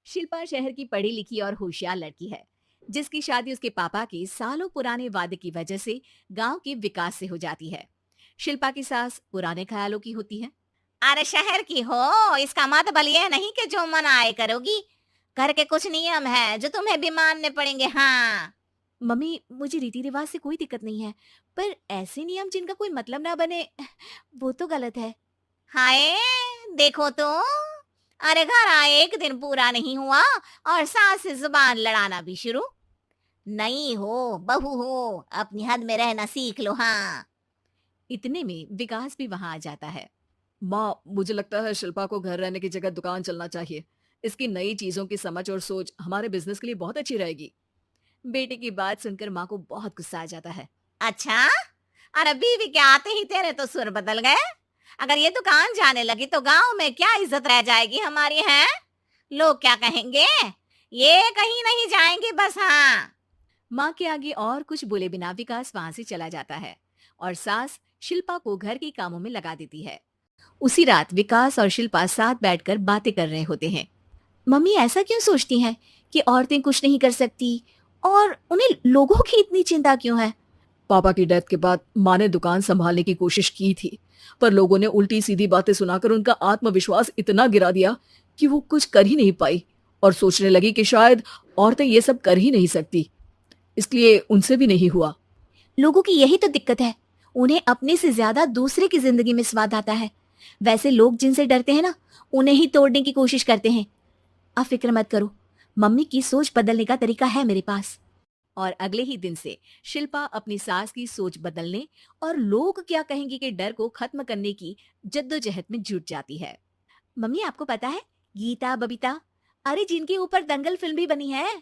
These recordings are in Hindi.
शिल्पा शहर की पढ़ी लिखी और होशियार लड़की है, जिसकी शादी उसके पापा के सालों पुराने वादे की वजह से गांव के विकास से हो जाती है। शिल्पा की सास पुराने ख्यालों की होती है। अरे शहर की हो, इसका मतलब ये नहीं कि जो मन आए करोगी। घर के कुछ नियम है जो तुम्हें भी मानने पड़ेंगे। हाँ। मम्मी, मुझे रीति रिवाज से कोई दिक्कत नहीं है, पर ऐसे नियम जिनका कोई मतलब ना बने, वो तो गलत है। हाय, देखो तो। अरे घर आए एक दिन पूरा नहीं हुआ और सास से जुबान लड़ाना भी शुरू। नहीं हो, बहू हो, अपनी हद में रहना सीख लो। हाँ। इतने में विकास भी वहां आ जाता है। माँ, मुझे लगता है शिल्पा को घर रहने की जगह दुकान चलना चाहिए। इसकी नई चीजों की समझ और सोच हमारे बिजनेस के लिए बहुत अच्छी रहेगी। बेटे की बात सुनकर माँ को बहुत गुस्सा आ जाता है। अच्छा। अरे बीवी के आते ही तेरे तो सुर बदल गए। अगर ये दुकान जाने लगी तो गांव में क्या इज्जत रह जाएगी हमारी है। लोग क्या कहेंगे। ये कहीं नहीं जाएंगे बस। हाँ। माँ के आगे और कुछ बोले बिना विकास वहां से चला जाता है और सास शिल्पा को घर के कामों में लगा देती है। उसी रात विकास और शिल्पा साथ बैठकर बातें कर रहे होते हैं। मम्मी ऐसा क्यों सोचती हैं कि औरतें कुछ नहीं कर सकती, और उन्हें लोगों की इतनी चिंता क्यों है? पापा की डेथ के बाद माँ ने दुकान संभालने की कोशिश की थी, पर लोगों ने उल्टी सीधी बातें सुनाकर उनका आत्मविश्वास इतना गिरा दिया कि वो कुछ कर ही नहीं पाई और सोचने लगी कि शायद औरतें ये सब कर ही नहीं सकती, इसलिए उनसे भी नहीं हुआ। लोगों की यही तो दिक्कत है, उन्हें अपने से ज्यादा दूसरे की जिंदगी में स्वाद आता है। वैसे लोग जिनसे डरते हैं ना, उन्हें ही तोड़ने की कोशिश करते हैं। आप फिक्र मत करो, मम्मी की सोच बदलने का तरीका है मेरे पास। और अगले ही दिन से शिल्पा अपनी सास की सोच बदलने और लोग क्या कहेंगे के डर को खत्म करने की जद्दोजहद में जुट जाती है। मम्मी, आपको पता है, गीता बबीता, अरे जिनके ऊपर दंगल फिल्म भी बनी है,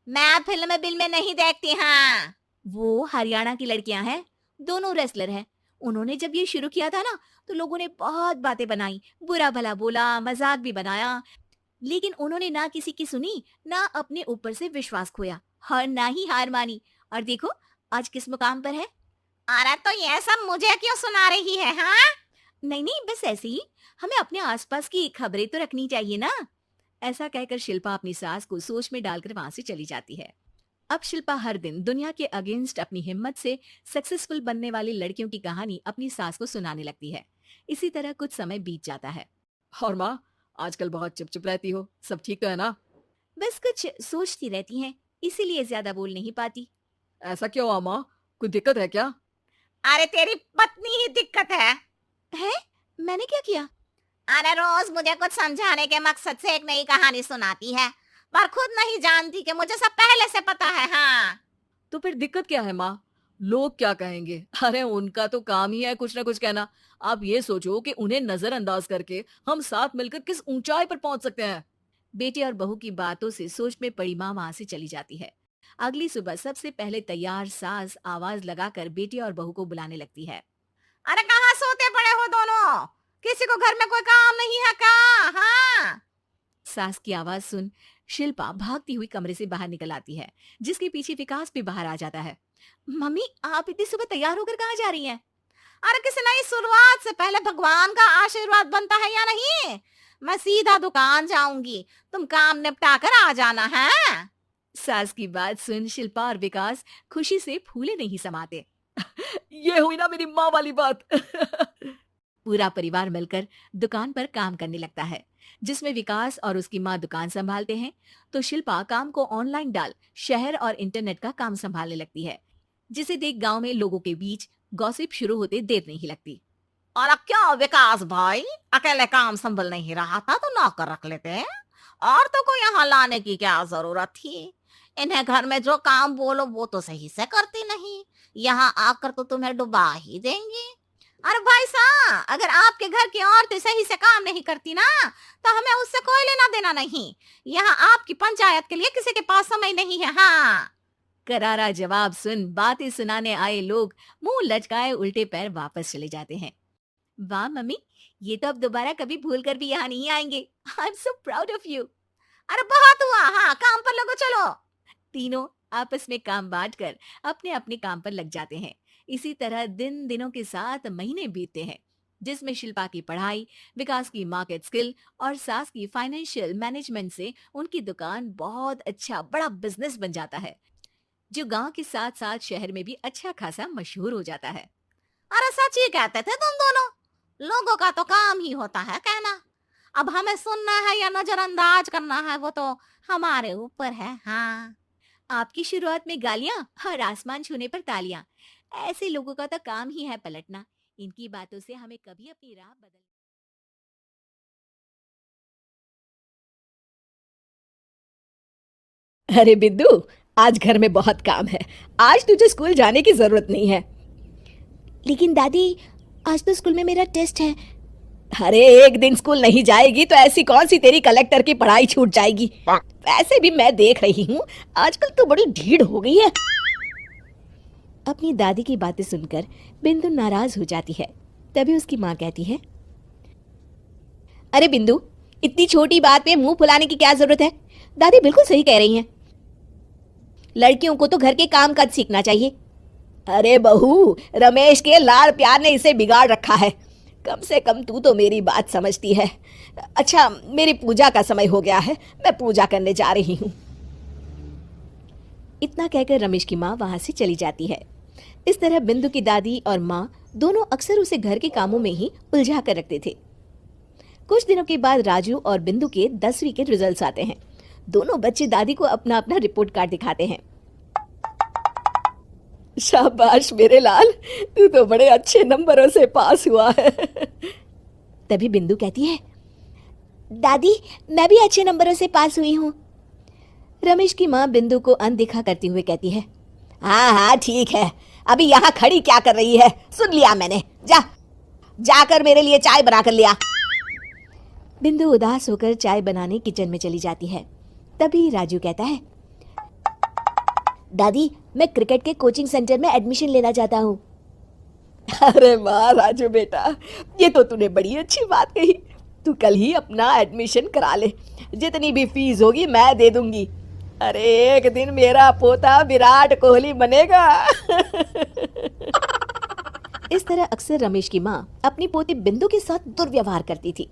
मैं फिल्म बिल में नहीं देखती। हाँ। वो हरियाणा की लड़कियां हैं। दोनों रेसलर हैं। उन्होंने जब ये शुरू किया था ना, तो लोगों ने बहुत बातें बनाई, बुरा भला बोला, मजाक भी बनाया, लेकिन उन्होंने ना किसी की सुनी, ना अपने ऊपर से विश्वास खोया और ना ही हार मानी। और देखो, आज किस मुकाम पर है। अरे तो ये सब मुझे क्यों सुना रही है। हाँ। नहीं नहीं, बस ऐसे ही, हमें अपने आसपास की खबरें तो रखनी चाहिए ना। ऐसा कहकर शिल्पा अपनी सास को सोच में डालकर वहां से चली जाती है। अब शिल्पा हर दिन दुनिया के अगेंस्ट अपनी हिम्मत से सक्सेसफुल बनने वाली लड़कियों की कहानी अपनी सास को सुनाने लगती है। इसी तरह कुछ समय बीत जाता है। और माँ, आजकल बहुत चुप चुप रहती हो, सब ठीक तो है ना? बस कुछ सोचती रहती हैं, इसीलिए ज्यादा बोल नहीं पाती। ऐसा क्यों हुआ माँ, कोई दिक्कत है क्या? अरे तेरी पत्नी ही दिक्कत है। है? मैंने क्या किया? अरे रोज मुझे कुछ समझाने के मकसद से एक नई कहानी सुनाती है, पर खुद नहीं जानती कि मुझे सब पहले से पता है। हाँ। तो फिर दिक्कत क्या है माँ? लोग क्या कहेंगे? अरे उनका तो काम ही है कुछ ना कुछ कहना। आप ये सोचो कि उन्हें नजरअंदाज करके हम साथ मिलकर किस ऊंचाई पर पहुंच सकते हैं। बेटे और बहू की बातों से सोच में पड़ी माँ वहां से चली जाती है। अगली सुबह सबसे पहले तैयार सास आवाज लगाकर बेटे और बहू को बुलाने लगती है। अरे कहाँ सोते पड़े हो दोनों। किसी को घर में कोई काम नहीं है क्या। हाँ। सास की आवाज सुन शिल्पा भागती हुई कमरे से बाहर निकल आती है, जिसके पीछे विकास भी बाहर आ जाता है। मम्मी, आप इतनी सुबह तैयार होकर कहाँ जा रही हैं? अरे किसी नई शुरुआत से पहले भगवान का आशीर्वाद बनता है या नहीं। मैं सीधा दुकान जाऊंगी, तुम काम निपटा कर आ जाना है। सास की बात सुन शिल्पा और विकास खुशी से फूले नहीं समाते। ये हुई ना मेरी माँ वाली बात। पूरा परिवार मिलकर दुकान पर काम करने लगता है, जिसमें विकास और उसकी माँ दुकान संभालते हैं, तो शिल्पा काम को ऑनलाइन डाल शहर और इंटरनेट का काम संभालने लगती है, जिसे देख गांव में लोगों के बीच गॉसिप शुरू होते देर नहीं लगती। और अब क्या विकास भाई, अकेले काम संभल नहीं रहा था तो नौकर रख लेते हैं। और तो को यहाँ लाने की क्या जरूरत थी। इन्हें घर में जो काम बोलो वो तो सही से करती नहीं। यहाँ आकर तो तुम्हें डुबा ही देंगी। अरे भाई साहब, अगर आपके घर की औरतें सही से काम नहीं करती ना, तो हमें उससे कोई लेना देना नहीं। यहाँ आपकी पंचायत के लिए किसी के पास समय नहीं है। हाँ। करारा जवाब सुन बातें सुनाने आए लोग मुंह लटकाए उल्टे पैर वापस चले जाते हैं। वाह मम्मी, ये तो अब दोबारा कभी भूल कर भी यहाँ नहीं आएंगे। I am so proud of you. अरे बहुत हुआ। हाँ, काम पर लगो चलो। तीनों आपस में काम बांटकर अपने अपने काम पर लग जाते हैं। इसी तरह दिन दिनों के साथ महीने बीतते हैं। जिसमें शिल्पा की पढ़ाई, विकास की मार्केट स्किल और सास की फाइनेंशियल मैनेजमेंट से उनकी दुकान बहुत अच्छा बड़ा बिजनेस बन जाता है, जो गांव के साथ साथ शहर में भी अच्छा खासा मशहूर हो जाता है। अरे सच ही कहते थे तुम दोनों। लोगों का तो काम ही होता है कहना। अब हमें सुनना है या नजरअंदाज करना है वो तो हमारे ऊपर है। हाँ। आपकी शुरुआत में गालियां और आसमान छूने पर तालियां, ऐसे लोगों का तो काम ही है पलटना। इनकी बातों से हमें कभी अपनी राह बदल। अरे बिंदु, आज घर में बहुत काम है। आज तुझे स्कूल जाने की जरूरत नहीं है। लेकिन दादी, आज तो स्कूल में मेरा टेस्ट है। अरे एक दिन स्कूल नहीं जाएगी तो ऐसी कौन सी तेरी कलेक्टर की पढ़ाई छूट जाएगी। वैसे भी मैं देख रही हूँ आजकल तो बड़ी ढीठ हो गई है। अपनी दादी की बातें सुनकर बिंदु नाराज हो जाती है। तभी उसकी माँ कहती है, अरे बिंदु, इतनी छोटी बात पे मुंह फुलाने की क्या जरूरत है। दादी बिल्कुल सही कह रही हैं। लड़कियों को तो घर के काम काज सीखना चाहिए। अरे बहू, रमेश के लाड़ प्यार ने इसे बिगाड़ रखा है। कम से कम तू तो मेरी बात समझती है। अच्छा, मेरी पूजा का समय हो गया है, मैं पूजा करने जा रही हूँ। इतना कहकर रमेश की माँ वहां से चली जाती है। इस तरह बिंदु की दादी और माँ दोनों अक्सर उसे घर के कामों में ही उलझा कर रखते थे। कुछ दिनों के बाद राजू और बिंदु के 10वीं के रिजल्ट्स आते हैं। दोनों बच्चे दादी को अपना अपना रिपोर्ट कार्ड दिखाते हैं। शाबाश मेरे लाल, तू तो बड़े अच्छे नंबरों से पास हुआ है। तभी बिंदु कहती है, दादी मैं भी अच्छे नंबरों से पास हुई हूँ। रमेश की माँ बिंदु को अनदेखा करते हुए कहती है, हाँ हाँ ठीक है, अभी यहाँ खड़ी क्या कर रही है, सुन लिया मैंने। जाकर मेरे लिए चाय बना कर लिया। बिंदु उदास होकर चाय बनाने किचन में चली जाती है। तभी राजू कहता है, दादी मैं क्रिकेट के कोचिंग सेंटर में एडमिशन लेना चाहता हूँ। अरे वाह राजू बेटा, ये तो तूने बड़ी अच्छी बात कही। तू कल ही अपना एडमिशन करा ले, जितनी भी फीस होगी मैं दे दूंगी। अरे एक दिन मेरा पोता विराट कोहली बनेगा। इस तरह अक्सर रमेश की माँ अपनी पोती बिंदु के साथ दुर्व्यवहार करती थी।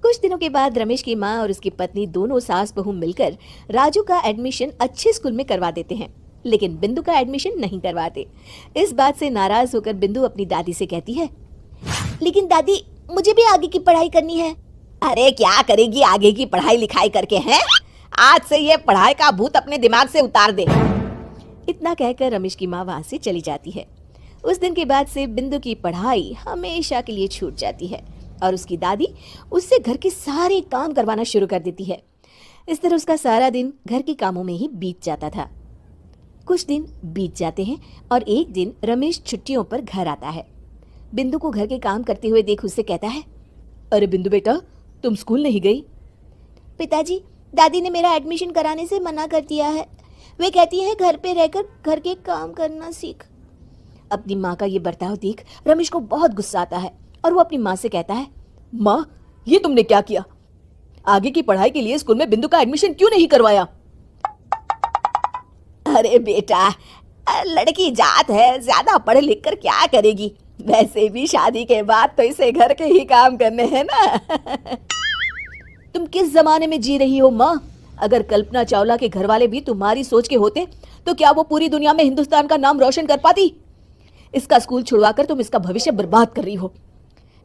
कुछ दिनों के बाद रमेश की माँ और उसकी पत्नी दोनों सास बहू मिलकर राजू का एडमिशन अच्छे स्कूल में करवा देते हैं, लेकिन बिंदु का एडमिशन नहीं करवाते। इस बात से नाराज होकर बिंदु अपनी दादी से कहती है, लेकिन दादी मुझे भी आगे की पढ़ाई करनी है। अरे क्या करेगी आगे की पढ़ाई लिखाई करके, हैं? आज से ये पढ़ाई का भूत अपने दिमाग से उतार दे। इतना कहकर रमेश की माँ वहां से चली जाती है। उस दिन के बाद से बिंदु की पढ़ाई हमेशा के लिए छूट जाती है और उसकी दादी उससे घर के सारे काम करवाना शुरू कर देती है। इस तरह उसका सारा दिन घर के कामों में ही बीत जाता था। कुछ दिन बीत जाते हैं और एक दिन रमेश छुट्टियों पर घर आता है। बिंदु को घर के काम करते हुए देख उससे कहता है, अरे बिंदु बेटा, तुम स्कूल नहीं गई? पिताजी, दादी ने मेरा एडमिशन कराने से मना कर दिया है। वे कहती है घर पे रहकर घर के काम करना सीख। अपनी माँ का ये बर्ताव देख रमेश को बहुत गुस्सा आता है और वो अपनी माँ से कहता है, माँ ये तुमने क्या किया? आगे की पढ़ाई के लिए स्कूल में बिंदु का एडमिशन क्यों नहीं करवाया? अरे बेटा, लड़की जात है, ज्यादा पढ़ लिख कर क्या करेगी? वैसे भी शादी के बाद तो इसे घर के ही काम करने हैं ना। तुम किस जमाने में जी रही हो माँ? अगर कल्पना चावला के घर वाले भी तुम्हारी सोच के होते तो क्या वो पूरी दुनिया में हिंदुस्तान का नाम रोशन कर पाती? इसका स्कूल छुड़वाकर तुम इसका भविष्य बर्बाद कर रही हो,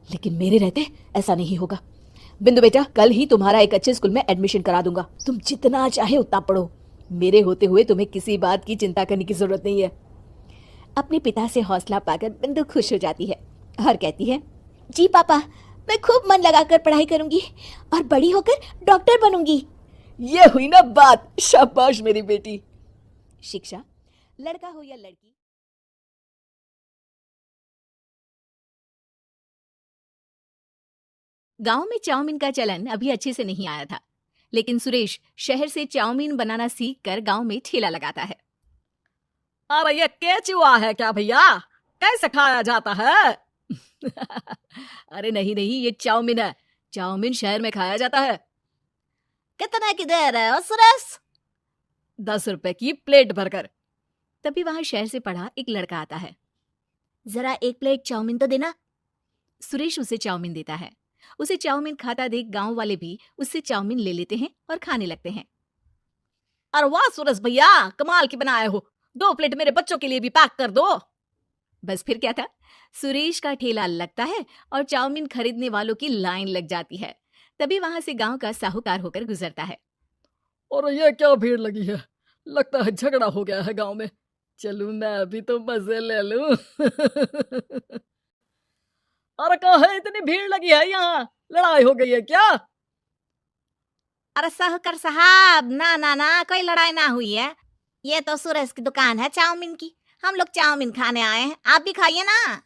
लेकिन मेरे रहते ऐसा नहीं होगा। बिंदु बेटा, कल ही तुम्हारा एक अच्छे स्कूल में एडमिशन करा दूंगा। तुम जितना चाहे उतना पढ़ो। मेरे होते हुए तुम्हें किसी बात की चिंता करने की जरूरत नहीं है। अपने पिता से हौसला पाकर बिंदु खुश हो जाती है और कहती है, जी पापा, मैं खूब मन लगाकर पढ़ाई करूंगी और बड़ी होकर डॉक्टर बनूंगी। ये हुई ना बात। शाबाश मेरी बेटी। शिक्षा, लड़का हो या लड़की, गांव में चाउमीन का चलन अभी अच्छे से नहीं आया था, लेकिन सुरेश शहर से चाउमीन बनाना सीख कर गाँव में ठेला लगाता है। अरे ये केचुआ है क्या भैया? कैसे खाया जाता है? अरे नहीं नहीं, ये चाउमीन है। चाउमीन शहर में खाया जाता है। कितने की दे रहे हो सुरेश? 10 रुपए की प्लेट भरकर। तभी वहां शहर से पढ़ा एक लड़का आता है। जरा एक प्लेट चाउमीन तो देना। सुरेश उसे चाउमीन देता है। उसे चाउमीन खाता देख गांव वाले भी उससे चाउमीन ले लेते हैं और खाने लगते हैं। अरे वाह सुरेश भैया, कमाल की बनाए हो, 2 प्लेट मेरे बच्चों के लिए भी पैक कर दो। बस फिर क्या था, सुरेश का ठेला लगता है और चाउमीन खरीदने वालों की लाइन लग जाती है। तभी वहां से गांव का साहूकार होकर गुजरता है। और ये क्या भीड़ लगी है, लगता है झगड़ा हो गया है गांव में। चलूं मैं अभी तो मजे ले लूं। अरे कहाँ है, इतनी भीड़ लगी है यहाँ, लड़ाई हो गई है क्या? अरे साहूकार साहब, ना ना ना, कोई लड़ाई ना हुई है। ये तो सुरेश की दुकान है चाउमीन की, हम लोग चाउमीन खाने आए हैं, आप भी खाइए ना।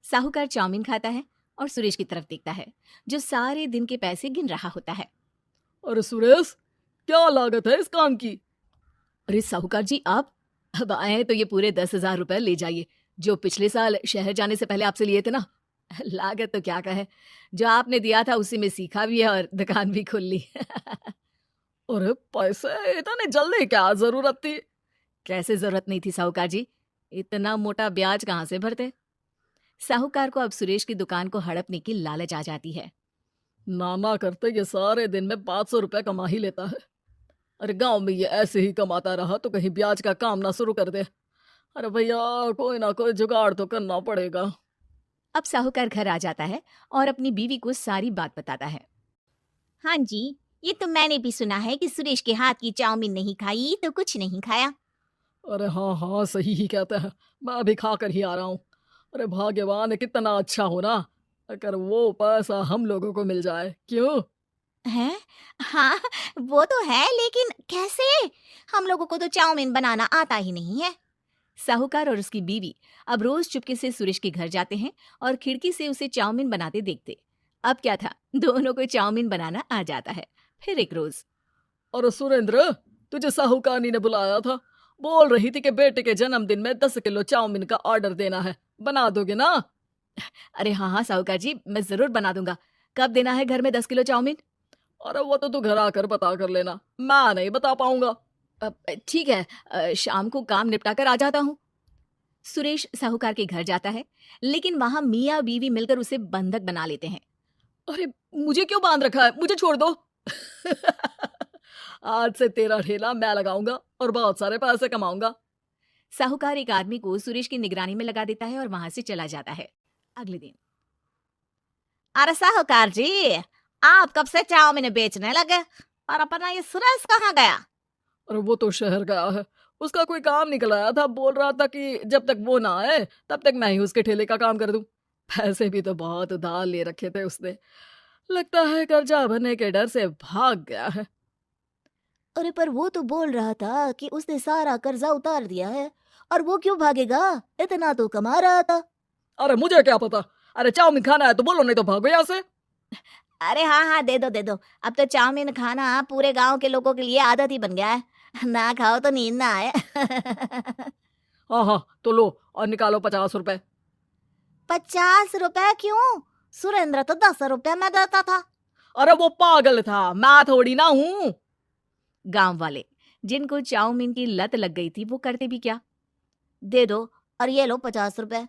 साहूकार चाउमीन खाता है और सुरेश की तरफ देखता है, जो सारे दिन के पैसे गिन रहा होता है। अरे सुरेश, क्या लागत है इस काम की? अरे साहूकार जी, आप अब आए हैं तो ये पूरे 10,000 रुपए ले जाइए, जो पिछले साल शहर जाने से पहले आपसे लिए थे ना। लागत तो क्या कहे, जो आपने दिया था उसी में सीखा भी है और दुकान भी खोल ली। अरे पैसे इतने जल्दी क्या जरूरत थी? कैसे जरूरत नहीं थी साहूकार जी, इतना मोटा ब्याज कहाँ से भरते। साहूकार को अब सुरेश की दुकान को हड़पने की लालच आ जाती है। नाना करते ये सारे दिन में 500 रुपए कमा ही लेता है। अरे गांव में ये ऐसे ही कमाता रहा तो कहीं ब्याज का काम ना शुरू कर दे। अरे भैया, कोई ना कोई जुगाड़ तो करना पड़ेगा। अब साहूकार घर आ जाता है और अपनी बीवी को सारी बात बताता है। हाँ जी, ये तो मैंने भी सुना है कि सुरेश के हाथ की चाउमीन नहीं खाई तो कुछ नहीं खाया। अरे हाँ हाँ, सही ही कहते हैं, मैं अभी खा कर ही आ रहा हूँ। अरे भाग्यवान है, कितना अच्छा हो ना अगर वो पैसा हम लोगों को मिल जाए। क्यों? है? हाँ, वो तो है, लेकिन कैसे? हम लोगों को तो चाउमीन बनाना आता ही नहीं है। साहूकार और उसकी बीवी अब रोज चुपके से सुरेश के घर जाते हैं और खिड़की से उसे चाउमीन बनाते देखते। अब क्या था, दोनों को चाउमीन बनाना आ जाता है। फिर एक रोज, अरे सुरेंद्र, तुझे साहूकारनी ने बुलाया था, बोल रही थी कि बेटे के जन्मदिन में 10 किलो चाउमीन का ऑर्डर देना है, बना दोगे ना? अरे हाँ हाँ साहूकार जी, मैं जरूर बना दूंगा। कब देना है घर में 10 किलो चाउमीन? अरे वो तो तू घर आकर बता कर लेना, मैं नहीं बता पाऊंगा। ठीक है, शाम को काम निपटा कर आ जाता हूँ। सुरेश साहूकार के घर जाता है, लेकिन वहां मियाँ बीवी मिलकर उसे बंधक बना लेते हैं। अरे मुझे क्यों बांध रखा है, मुझे छोड़ दो। आज से तेरा ठेला मैं लगाऊंगा और बहुत सारे पैसे कमाऊंगा। साहूकार एक आदमी को सुरेश की निगरानी में लगा देता है और वहां से चला जाता है। अगले दिन, अरे साहूकार जी, आप कब से चाउमीन बेचने लगे और अपना ये सुरेश कहाँ गया? अरे वो तो शहर गया है, उसका कोई काम निकल आया था, बोल रहा था कि जब तक वो ना आए तब तक मैं ही उसके ठेले का काम कर दूं। पैसे भी तो बहुत उधार ले रखे थे उसने, लगता है कर्जा भरने के डर से भाग गया है। अरे पर वो तो बोल रहा था कि उसने सारा कर्जा उतार दिया है, और वो क्यों भागेगा, इतना तो कमा रहा था। अरे मुझे क्या पता, अरे चाउमीन खाना है तो बोलो, नहीं तो भागो यहाँ से। अरे हाँ हाँ, दे दो दे दो, अब तो चाउमीन खाना पूरे गांव के लोगों के लिए आदत ही बन गया है, ना खाओ तो नींद ना आए। हाँ हाँ, तो लो और निकालो 50 रुपए। 50 रुपए क्यों? सुरेंद्र तो 10 रुपए में देता था। अरे वो पागल था, मैं थोड़ी ना हूँ। गांव वाले, जिनको चाउमीन की लत लग गई थी, वो करते भी क्या, दे दो और ये लो 50 रुपए।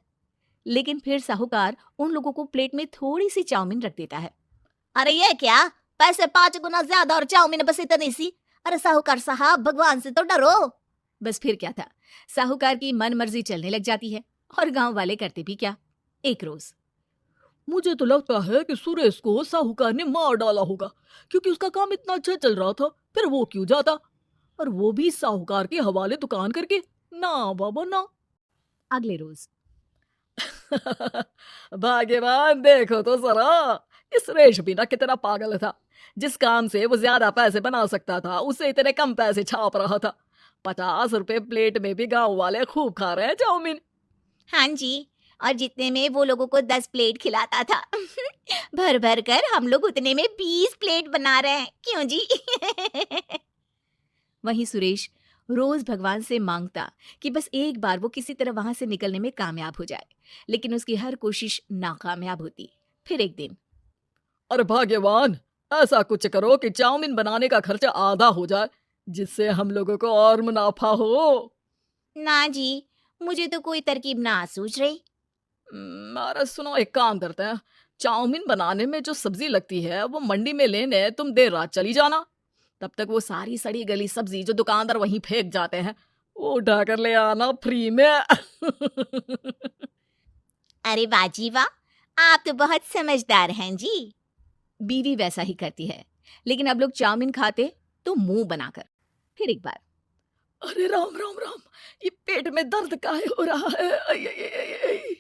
लेकिन फिर साहूकार उन लोगों को प्लेट में थोड़ी सी चाउमीन रख देता है। अरे ये क्या, पैसे 5 गुना ज्यादा और चाउमीन बस इतनी सी। अरे साहूकार साहब, भगवान से तो डरो। बस फिर क्या था, साहूकार की मन मर्जी चलने लग जाती है और गांव वाले करते भी क्या। एक रोज, मुझे तो लगता है कि सुरेश को साहूकार ने मार डाला होगा, क्योंकि उसका काम इतना अच्छा चल रहा था, फिर वो क्यों जाता, और वो भी साहूकार के हवाले दुकान करके। ना बाबा ना। अगले रोज, भाग्यवान, देखो तो जरा, इस सुरेश भी ना कितना पागल था। जिस काम से वो ज्यादा पैसे बना सकता था, उससे इतने कम पैसे छाप रहा था। 50 रुपए प्लेट में भी गांव वाले खूब खा रहे हैं चाउमीन। हाँ जी, और जितने में वो लोगों को 10 प्लेट खिलाता था, भर भर कर हम लोग उतने में 20 प्लेट बना रहे हैं। क्यों जी? वहीं सुरेश रोज भगवान से मांगता कि बस एक बार वो किसी तरह वहां से निकलने में कामयाब हो जाए, लेकिन उसकी हर कोशिश नाकामयाब होती। फिर एक दिन, अरे भाग्यवान, ऐसा कुछ करो कि चाउमीन बनाने का खर्चा आधा हो जाए, जिससे हम लोगों को और मुनाफा हो। ना जी, मुझे तो कोई तरकीब ना सूझ रही। अरे सुनो, एक काम करते हैं, चाउमीन बनाने में जो सब्जी लगती है वो मंडी में लेने तुम देर रात चली जाना। तब तक वो सारी सड़ी गली सब्जी जो दुकानदार वहीं फेंक जाते हैं वो उठा कर ले आना फ्री में। अरे बाजी वाह, आप तो बहुत समझदार हैं जी। बीवी वैसा ही करती है, लेकिन अब लोग चाउमीन खाते तो मुंह बनाकर। फिर एक बार, अरे राम राम राम, ये पेट में दर्द काहे हो रहा है? आई, आई, आई, आई, आई।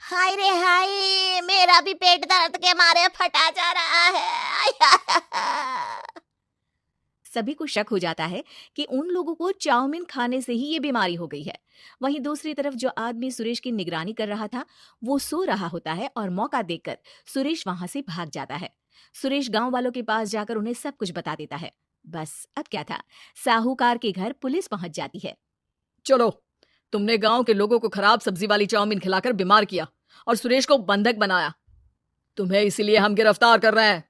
हाय रे हाय, मेरा भी पेट दर्द के मारे फटा जा रहा है। सभी को शक हो जाता है कि उन लोगों को चाउमीन खाने से ही ये बीमारी हो गई है। वहीं दूसरी तरफ जो आदमी सुरेश की निगरानी कर रहा था वो सो रहा होता है और मौका देखकर सुरेश वहां से भाग जाता है। सुरेश गांव वालों के पास जाकर उन्हें सब कुछ बता देता है। बस अब क्या था, साहूकार के घर पुलिस पहुंच जाती है। चलो, तुमने गांव के लोगों को खराब सब्जी वाली चाउमीन खिलाकर बीमार किया और सुरेश को बंधक बनाया। तुम्हें इसीलिए हम गिरफ्तार कर रहे हैं।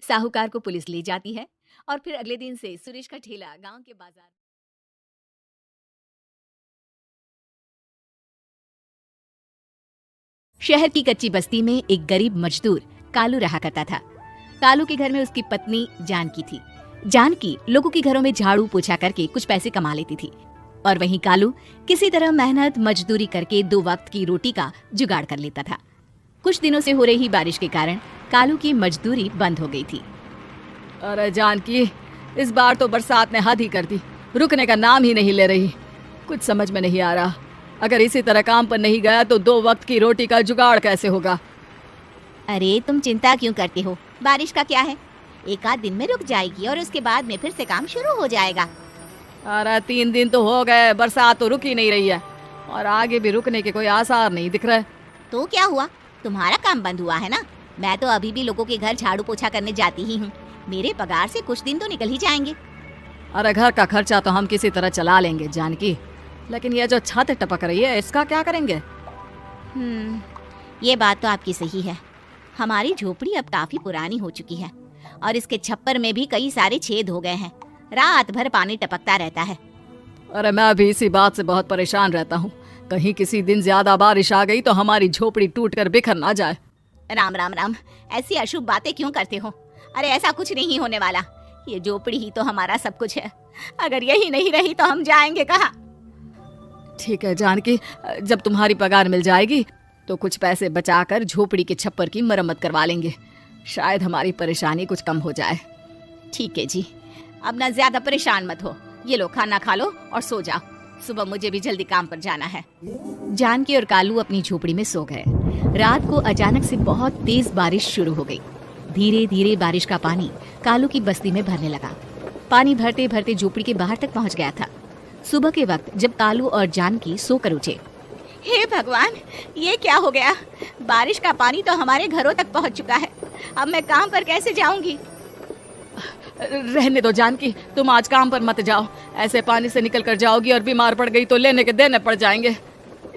साहूकार को पुलिस ले जाती है और फिर अगले दिन से सुरेश का ठेला गांव के बाजार। शहर की कच्ची बस्ती में एक गरीब मजदूर कालू रहा करता था। कालू के घर में उसकी पत्नी जानकी थी। जानकी लोगों के घरों में झाड़ू पोछा करके कुछ पैसे कमा लेती थी और वहीं कालू किसी तरह मेहनत मजदूरी करके 2 वक्त की रोटी का जुगाड़ कर लेता था। कुछ दिनों से हो रही बारिश के कारण कालू की मजदूरी बंद हो गई थी। अरे जानकी, इस बार तो बरसात ने हद ही कर दी, रुकने का नाम ही नहीं ले रही। कुछ समझ में नहीं आ रहा, अगर इसी तरह काम पर नहीं गया तो 2 वक्त की रोटी का जुगाड़ कैसे होगा? अरे तुम चिंता क्यों करते हो, बारिश का क्या है, 1 आध दिन में रुक जाएगी और उसके बाद में फिर से काम शुरू हो जाएगा। अरे 3 दिन तो हो गए, बरसात तो रुक ही नहीं रही है और आगे भी रुकने के कोई आसार नहीं दिख रहे। तो क्या हुआ, तुम्हारा काम बंद हुआ है ना? मैं तो अभी भी लोगों के घर झाड़ू पोछा करने जाती ही हूँ। मेरे पगार से कुछ दिन तो निकल ही जाएंगे। अरे घर का खर्चा तो हम किसी तरह चला लेंगे जानकी, लेकिन ये जो छत टपक रही है इसका क्या करेंगे? ये बात तो आपकी सही है। हमारी झोपड़ी अब काफी पुरानी हो चुकी है और इसके छप्पर में भी कई सारे छेद हो गए हैं। रात भर पानी टपकता रहता है। अरे मैं भी इसी बात से बहुत परेशान रहता हूँ, कहीं किसी दिन ज्यादा बारिश आ गई तो हमारी झोपड़ी टूट कर बिखर ना जाए। राम राम राम, ऐसी अशुभ बातें क्यों करते हो? अरे ऐसा कुछ नहीं होने वाला, ये झोपड़ी ही तो हमारा सब कुछ है। अगर यही नहीं रही तो हम जाएंगे कहाँ? ठीक है जानकी, जब तुम्हारी पगार मिल जाएगी तो कुछ पैसे बचाकर झोपड़ी के छप्पर की मरम्मत करवा लेंगे, शायद हमारी परेशानी कुछ कम हो जाए। ठीक है जी, अब ना ज्यादा परेशान मत हो। ये लो, खाना खा लो और सो जाओ, सुबह मुझे भी जल्दी काम पर जाना है। जानकी और कालू अपनी झोपड़ी में सो गए। रात को अचानक से बहुत तेज बारिश शुरू हो गई। धीरे धीरे बारिश का पानी कालू की बस्ती में भरने लगा। पानी भरते भरते झोपड़ी के बाहर तक पहुंच गया था। सुबह के वक्त जब कालू और जानकी सोकर उठे, हे भगवान, ये क्या हो गया? बारिश का पानी तो हमारे घरों तक पहुंच चुका है। अब मैं काम पर कैसे जाऊंगी? रहने दो जानकी, तुम आज काम पर मत जाओ। ऐसे पानी से निकल कर जाओगी और बीमार पड़ गई तो लेने के देने पड़ जाएंगे।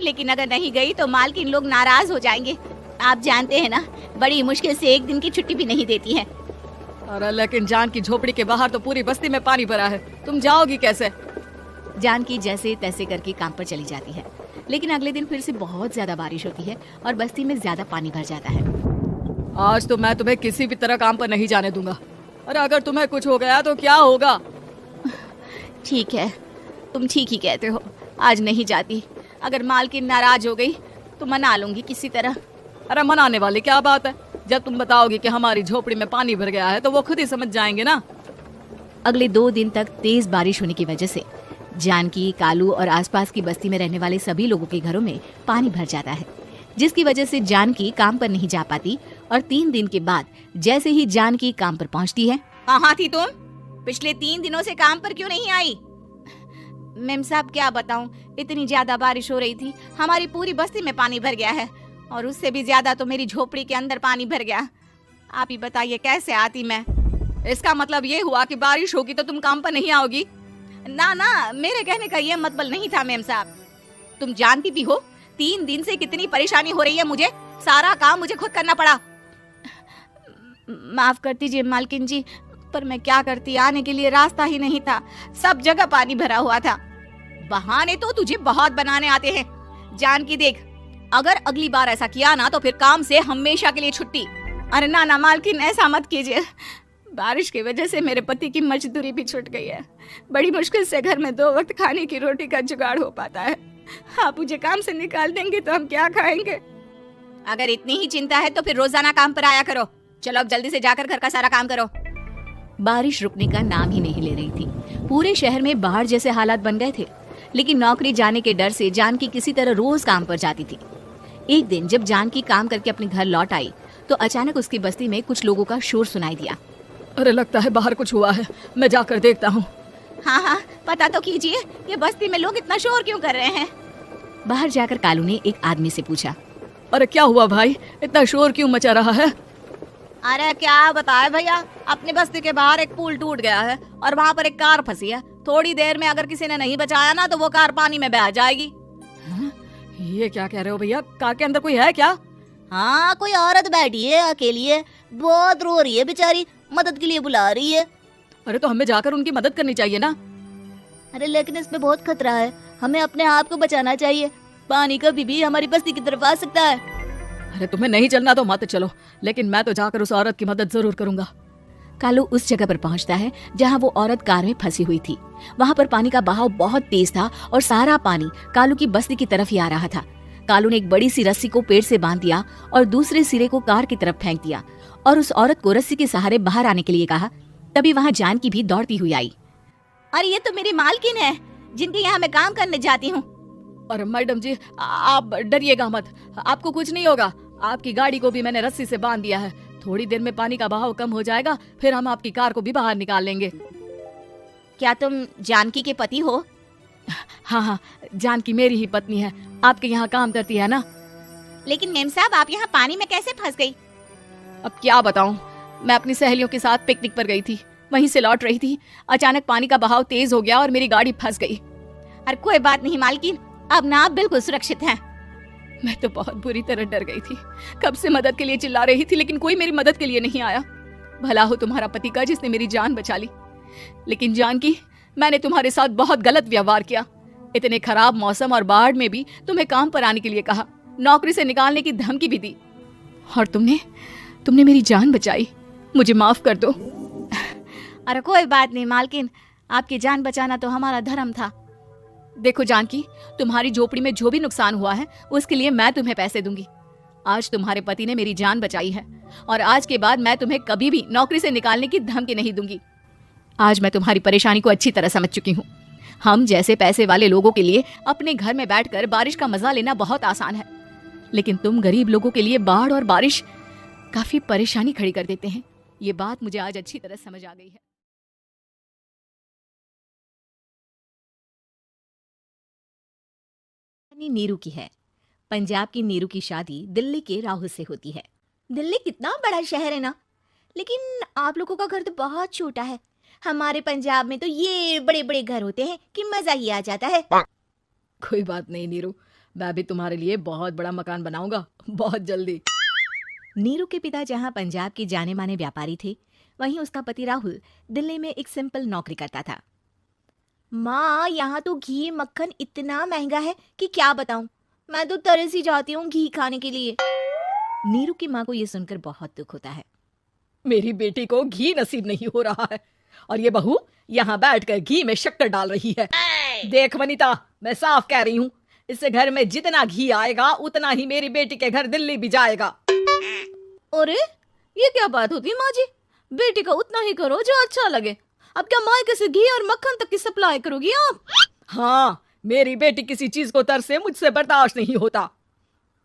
लेकिन अगर नहीं गई तो मालकिन लोग नाराज हो जाएंगे। आप जानते हैं ना, बड़ी मुश्किल से 1 दिन की छुट्टी भी नहीं देती है। अरे लेकिन जानकी, झोपड़ी के बाहर तो पूरी बस्ती में पानी भरा है, तुम जाओगी कैसे? जानकी जैसे तैसे करके काम पर चली जाती है, लेकिन अगले दिन फिर से बहुत ज्यादा बारिश होती है और बस्ती में ज्यादा पानी भर जाता है। आज तो मैं तुम्हें किसी भी तरह काम पर नहीं जाने दूंगा। अरे अगर तुम्हें कुछ हो गया तो क्या होगा? ठीक है, तुम ठीक ही कहते हो, आज नहीं जाती। अगर मालकिन नाराज हो गई तो मना लूंगी किसी तरह। अरे मनाने वाली क्या बात है, जब तुम बताओगी कि हमारी झोपड़ी में पानी भर गया है तो वो खुद ही समझ जाएंगे ना। अगले 2 दिन तक तेज बारिश होने की वजह से जानकी, कालू और आसपास की बस्ती में रहने वाले सभी लोगों के घरों में पानी भर जाता है, जिसकी वजह से जानकी काम पर नहीं जा पाती। और 3 दिन के बाद जैसे ही जानकी काम पर पहुंचती है, कहाँ थी तुम? पिछले 3 दिनों से काम पर क्यों नहीं आई? मेम साहब क्या बताऊं, इतनी ज्यादा बारिश हो रही थी, हमारी पूरी बस्ती में पानी भर गया है और उससे भी ज्यादा तो मेरी झोपड़ी के अंदर पानी भर गया। आप ही बताइए कैसे आती मैं? इसका मतलब ये हुआ कि बारिश होगी तो तुम काम पर नहीं आओगी? ना ना, मेरे कहने का ये मतलब नहीं था मेम साहब। तुम जानती भी हो 3 दिन से कितनी परेशानी हो रही है मुझे, सारा काम मुझे खुद करना पड़ा। माफ कर दीजिए मालकिन जी, पर मैं क्या करती, आने के लिए रास्ता ही नहीं था, सब जगह पानी भरा हुआ था। बहाने तो तुझे बहुत बनाने आते हैं। जानकी देख, अगर अगली बार ऐसा किया ना तो फिर काम से हमेशा के लिए छुट्टी। अरे ना ना मालकिन, ऐसा मत कीजिए। बारिश की वजह से मेरे पति की मजदूरी भी छूट गई है। बड़ी मुश्किल से घर में 2 वक्त खाने की रोटी का जुगाड़ हो पाता है। आप मुझे काम से निकाल देंगे तो हम क्या खाएंगे? अगर इतनी ही चिंता है तो फिर रोजाना काम पर आया करो। चलो अब जल्दी से जाकर घर का सारा काम करो। बारिश रुकने का नाम ही नहीं ले रही थी। पूरे शहर में बाढ़ जैसे हालात बन गए थे, लेकिन नौकरी जाने के डर से जानकी किसी तरह रोज काम पर जाती थी। एक दिन जब जानकी काम करके अपने घर लौट आई तो अचानक उसकी बस्ती में कुछ लोगों का शोर सुनाई दिया। अरे लगता है बाहर कुछ हुआ है, मैं जाकर देखता हूँ। हाँ हाँ, पता तो कीजिए, ये बस्ती में लोग इतना शोर क्यों कर रहे हैं? बाहर जाकर कालू ने एक आदमी से पूछा, अरे क्या हुआ भाई, इतना शोर क्यों मचा रहा है? अरे क्या बताए भैया, अपनी बस्ती के बाहर एक पुल टूट गया है और वहाँ पर एक कार फंसी है। थोड़ी देर में अगर किसी ने नहीं बचाया ना तो वो कार पानी में बह जाएगी। ये क्या कह रहे हो भैया, कार के अंदर कोई है क्या? हाँ, कोई औरत बैठी है अकेली है, बहुत रो रही है बेचारी, मदद के लिए बुला रही है। अरे तो हमें जाकर उनकी मदद करनी चाहिए ना। अरे लेकिन इसमें बहुत खतरा है, हमें अपने आप को बचाना चाहिए। पानी कभी भी हमारी बस्ती की तरफ आ सकता है। अरे तुम्हें नहीं चलना तो मत चलो, लेकिन मैं तो जाकर उस औरत की मदद जरूर करूंगा। कालू उस जगह पर पहुंचता है जहां वो औरत कार में फंसी हुई थी। वहां पर पानी का बहाव बहुत तेज था और सारा पानी कालू की बस्ती की तरफ ही आ रहा था। कालू ने एक बड़ी सी रस्सी को पेड़ से बांध दिया और दूसरे सिरे को कार की तरफ फेंक दिया और उस औरत को रस्सी के सहारे बाहर आने के लिए कहा। तभी वहां जानकी भी दौड़ती हुई आई। अरे ये तो मेरी मालकिन है, जिनके यहाँ मैं काम करने जाती हूँ। अरे मैडम जी, आप डरिएगा मत, आपको कुछ नहीं होगा। आपकी गाड़ी को भी मैंने रस्सी से बांध दिया है। थोड़ी देर में पानी का बहाव कम हो जाएगा, फिर हम आपकी कार को भी बाहर निकाल लेंगे। क्या तुम जानकी के पति हो? हाँ हाँ, जानकी मेरी ही पत्नी है, आपके यहाँ काम करती है ना। लेकिन मेम साहब, आप यहाँ पानी में कैसे फंस गई? अब क्या बताऊं, मैं अपनी सहेलियों के साथ पिकनिक पर गई थी, वहीं से लौट रही थी। अचानक पानी का बहाव तेज हो गया और मेरी गाड़ी फंस गई। अरे कोई बात नहीं मालकिन, अब ना आप बिल्कुल सुरक्षित हैं। मैं तो बहुत बुरी तरह डर गई थी। कब से मदद के लिए चिल्ला रही थी, लेकिन कोई मेरी मदद के लिए नहीं आया। भला हो तुम्हारा पति का जिसने मेरी जान बचा ली। लेकिन जानकी, मैंने तुम्हारे साथ बहुत गलत व्यवहार किया। इतने खराब मौसम और बाढ़ में भी तुम्हें काम पर आने के लिए कहा, नौकरी से निकालने की धमकी भी दी, और तुमने मेरी जान बचाई। मुझे माफ कर दो। अरे कोई बात नहीं मालकिन, आपकी जान बचाना तो हमारा धर्म था। देखो जानकी, तुम्हारी झोपड़ी में जो भी नुकसान हुआ है उसके लिए मैं तुम्हें पैसे दूंगी। आज तुम्हारे पति ने मेरी जान बचाई है और आज के बाद मैं तुम्हें कभी भी नौकरी से निकालने की धमकी नहीं दूंगी। आज मैं तुम्हारी परेशानी को अच्छी तरह समझ चुकी हूँ। हम जैसे पैसे वाले लोगों के लिए अपने घर में बैठकर बारिश का मजा लेना बहुत आसान है, लेकिन तुम गरीब लोगों के लिए बाढ़ और बारिश काफी परेशानी खड़ी कर देते हैं। ये बात मुझे आज अच्छी तरह समझ आ गई है। नीरू की है। पंजाब की नीरू की शादी दिल्ली के राहुल से होती है। दिल्ली कितना बड़ा शहर है ना, लेकिन आप लोगों का घर तो बहुत छोटा है। हमारे पंजाब में तो ये बड़े बड़े घर होते हैं कि मजा ही आ जाता है। कोई बात नहीं नीरू, मैं भी तुम्हारे लिए बहुत बड़ा मकान बनाऊंगा बहुत जल्दी। नीरू के पिता जहां पंजाब के जाने माने व्यापारी थे, वहीं उसका पति राहुल दिल्ली में एक सिंपल नौकरी करता था। माँ, यहाँ तो घी मक्खन इतना महंगा है कि क्या बताऊं। मैं तो तरस ही जाती हूँ घी खाने के लिए। नीरू की माँ को यह सुनकर बहुत दुख होता है। मेरी बेटी को घी नसीब नहीं हो रहा है और ये बहू यहाँ बैठकर घी में शक्कर डाल रही है। देख वनिता, मैं साफ कह रही हूँ, इससे घर में जितना घी आएगा उतना ही मेरी बेटी के घर दिल्ली भी जाएगा। अरे ये क्या बात होती है माँ जी, बेटी का उतना ही करो जो अच्छा लगे। अब क्या मायके से घी और मक्खन तक की सप्लाई करोगी आप? हाँ, मेरी बेटी किसी चीज को तरसे मुझसे बर्दाश्त नहीं होता।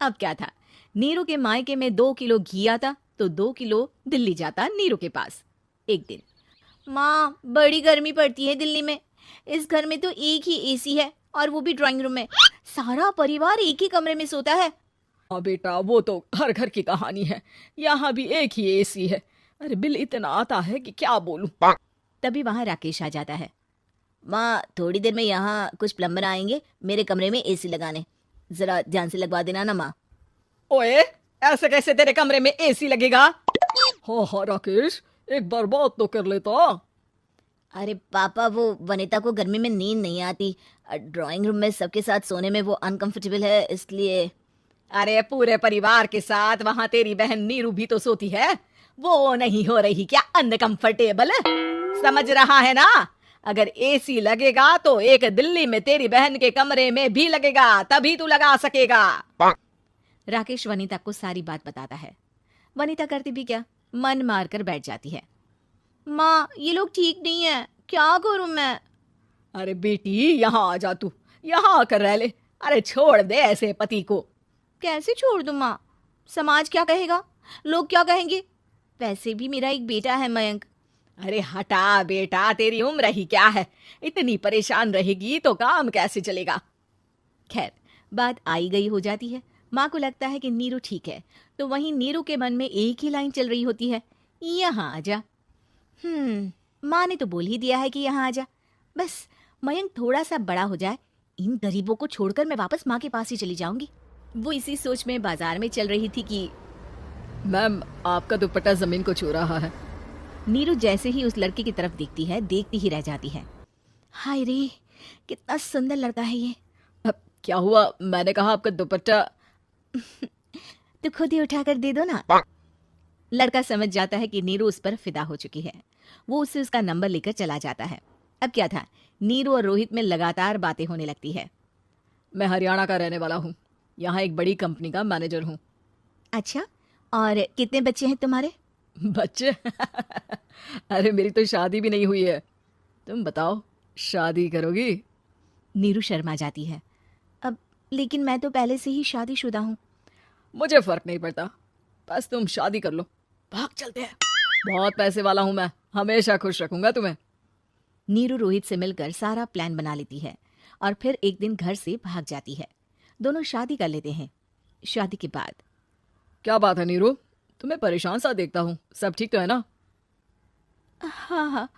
अब क्या था, नीरू के मायके में 2 किलो घी आता तो 2 किलो दिल्ली जाता नीरू के पास। एक दिन, माँ बड़ी गर्मी पड़ती है दिल्ली में। इस घर में तो एक ही एसी है और वो भी ड्राइंग रूम में। सारा परिवार एक ही कमरे में सोता है। हाँ बेटा, वो तो हर घर की कहानी है। यहाँ भी एक ही एसी है। अरे बिल इतना आता है कि क्या बोलूं। तभी वहां राकेश आ जाता है। माँ, थोड़ी देर में यहाँ कुछ प्लम्बर आएंगे मेरे कमरे में एसी लगाने, जरा ध्यान से लगवा देना ना माँ। ओए, ऐसे कैसे तेरे कमरे में एसी लगेगा? हाँ राकेश, एक बार बात तो कर लेता। अरे पापा, वो वनिता को गर्मी में नींद नहीं आती। ड्राइंग रूम में सबके साथ सोने में वो अनकंफर्टेबल है, इसलिए। अरे पूरे परिवार के साथ वहां तेरी बहन नीरू भी तो सोती है, वो नहीं हो रही क्या अनकंफर्टेबल? समझ रहा है ना? अगर एसी लगेगा तो एक दिल्ली में तेरी बहन के कमरे में भी लगेगा, तभी तू लगा सकेगा। राकेश वनीता को सारी बात बताता है। वनीता करती भी क्या, मन मार कर बैठ जाती है। माँ, ये लोग ठीक नहीं है, क्या करूं मैं? अरे बेटी, यहाँ आ जा तू, यहाँ आकर रह ले। अरे छोड़ दे ऐसे पति को। कैसे छोड़ दूं माँ? समाज क्या कहेगा, लोग क्या कहेंगे? वैसे भी मेरा एक बेटा है मयंक। अरे हटा बेटा, तेरी उम्र ही क्या है, इतनी परेशान रहेगी तो काम कैसे चलेगा। खैर, बात आई गई हो जाती है। माँ को लगता है कि नीरू ठीक है, तो वहीं नीरू के मन में एक ही लाइन चल रही होती है, यहाँ आ जा। माँ ने तो बोल ही दिया है कि यहाँ आ जा, बस मयंक थोड़ा सा बड़ा हो जाए, इन गरीबों को छोड़कर मैं वापस माँ के पास ही चली जाऊंगी। वो इसी सोच में बाजार में चल रही थी कि मैम, आपका दुपट्टा जमीन को छू रहा है। नीरू जैसे ही उस लड़के की तरफ देखती है, देखती ही रह जाती है। हाय रे, कितना सुंदर लड़का है ये। अब क्या हुआ? मैंने कहा आपका दुपट्टा। तो खुद ही उठाकर दे दो ना। लड़का समझ जाता है कि नीरू उस पर फिदा हो चुकी है। वो उससे उसका नंबर लेकर चला जाता है। अब क्या था, नीरू और रोहित में लगातार बातें होने लगती है। मैं हरियाणा का रहने वाला हूँ, यहाँ एक बड़ी कंपनी का मैनेजर हूँ। अच्छा, और कितने बच्चे हैं तुम्हारे? बच्चे? अरे मेरी तो शादी भी नहीं हुई है। तुम बताओ, शादी करोगी? नीरू शर्मा जाती है। अब लेकिन मैं तो पहले से ही शादीशुदा हूँ। मुझे फर्क नहीं पड़ता, बस तुम शादी कर लो, भाग चलते हैं। बहुत पैसे वाला हूँ मैं, हमेशा खुश रखूंगा तुम्हें। नीरू रोहित से मिलकर सारा प्लान बना लेती है और फिर एक दिन घर से भाग जाती है। दोनों शादी कर लेते हैं। शादी के बाद क्या बात है नीरू, तुम्हें परेशान सा देखता हूँ, सब ठीक तो है ना? हाँ हाँ,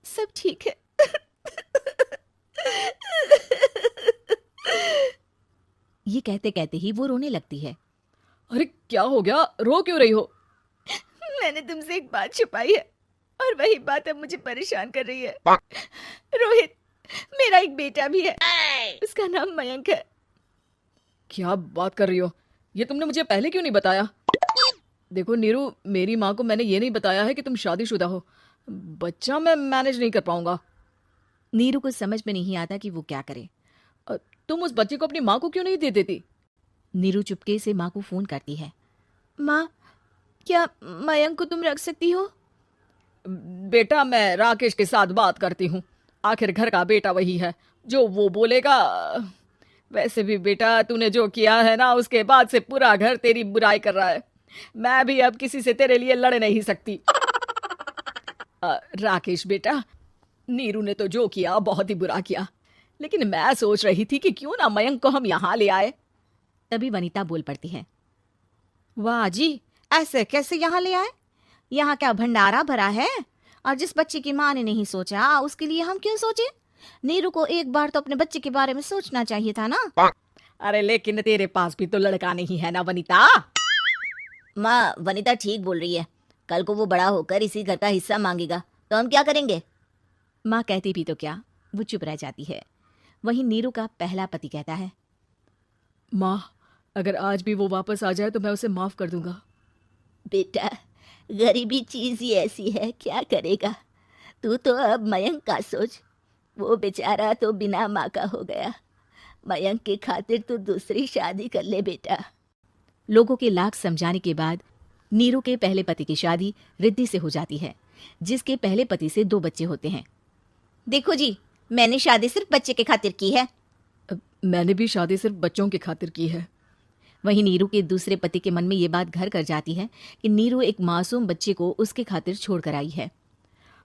सब ठीक है। ये कहते कहते ही वो रोने लगती है। अरे क्या हो गया, रो क्यों रही हो? मैंने तुमसे एक बात छुपाई है और वही बात अब मुझे परेशान कर रही है। रोहित, मेरा एक बेटा भी है, उसका नाम मयंक है। क्या बात कर रही हो? ये तुमने मुझे पहले क्यों नहीं बताया? देखो नीरू, मेरी माँ को मैंने ये नहीं बताया है कि तुम शादीशुदा हो। बच्चा मैं मैनेज नहीं कर पाऊंगा। नीरू को समझ में नहीं आता कि वो क्या करे। तुम उस बच्चे को अपनी माँ को क्यों नहीं दे देती? नीरू चुपके से माँ को फोन करती है। माँ, क्या मयंक को तुम रख सकती हो? बेटा, मैं राकेश के साथ बात करती हूँ, आखिर घर का बेटा वही है, जो वो बोलेगा। वैसे भी बेटा, तूने जो किया है ना, उसके बाद से पूरा घर तेरी बुराई कर रहा है। मैं भी अब किसी से तेरे लिए लड़ नहीं सकती। राकेश बेटा, नीरू ने तो जो किया बहुत ही बुरा किया, लेकिन मैं सोच रही थी कि क्यों ना मयंक को हम यहाँ ले आए। तभी वनीता बोल पड़ती है। वाह जी, ऐसे कैसे यहाँ ले आए? यहाँ क्या भंडारा भरा है? और जिस बच्चे की माँ ने नहीं सोचा, उसके लिए हम क्यों सोचे? नीरू को एक बार तो अपने बच्चे के बारे में सोचना चाहिए था ना। अरे लेकिन तेरे पास भी तो लड़का नहीं है ना वनीता। माँ, वनीता ठीक बोल रही है, कल को वो बड़ा होकर इसी घर का हिस्सा मांगेगा तो हम क्या करेंगे? माँ कहती भी तो क्या, वो चुप रह जाती है। वहीं नीरू का पहला पति कहता है। माँ, अगर आज भी वो वापस आ जाए तो मैं उसे माफ कर दूंगा। बेटा, गरीबी चीज ही ऐसी है, क्या करेगा। तू तो अब मयंक का सोच, वो बेचारा तो बिना माँ का हो गया। मयंक की खातिर तू दूसरी शादी कर ले बेटा। लोगों के लाख समझाने के बाद नीरू के पहले पति की शादी रिद्धि से हो जाती है, जिसके पहले पति से 2 बच्चे होते हैं। देखो जी, मैंने शादी सिर्फ बच्चे के खातिर की है। मैंने भी शादी सिर्फ बच्चों की खातिर की है। वहीं नीरू के दूसरे पति के मन में ये बात घर कर जाती है कि नीरू एक मासूम बच्चे को उसके खातिर छोड़ कर आई है।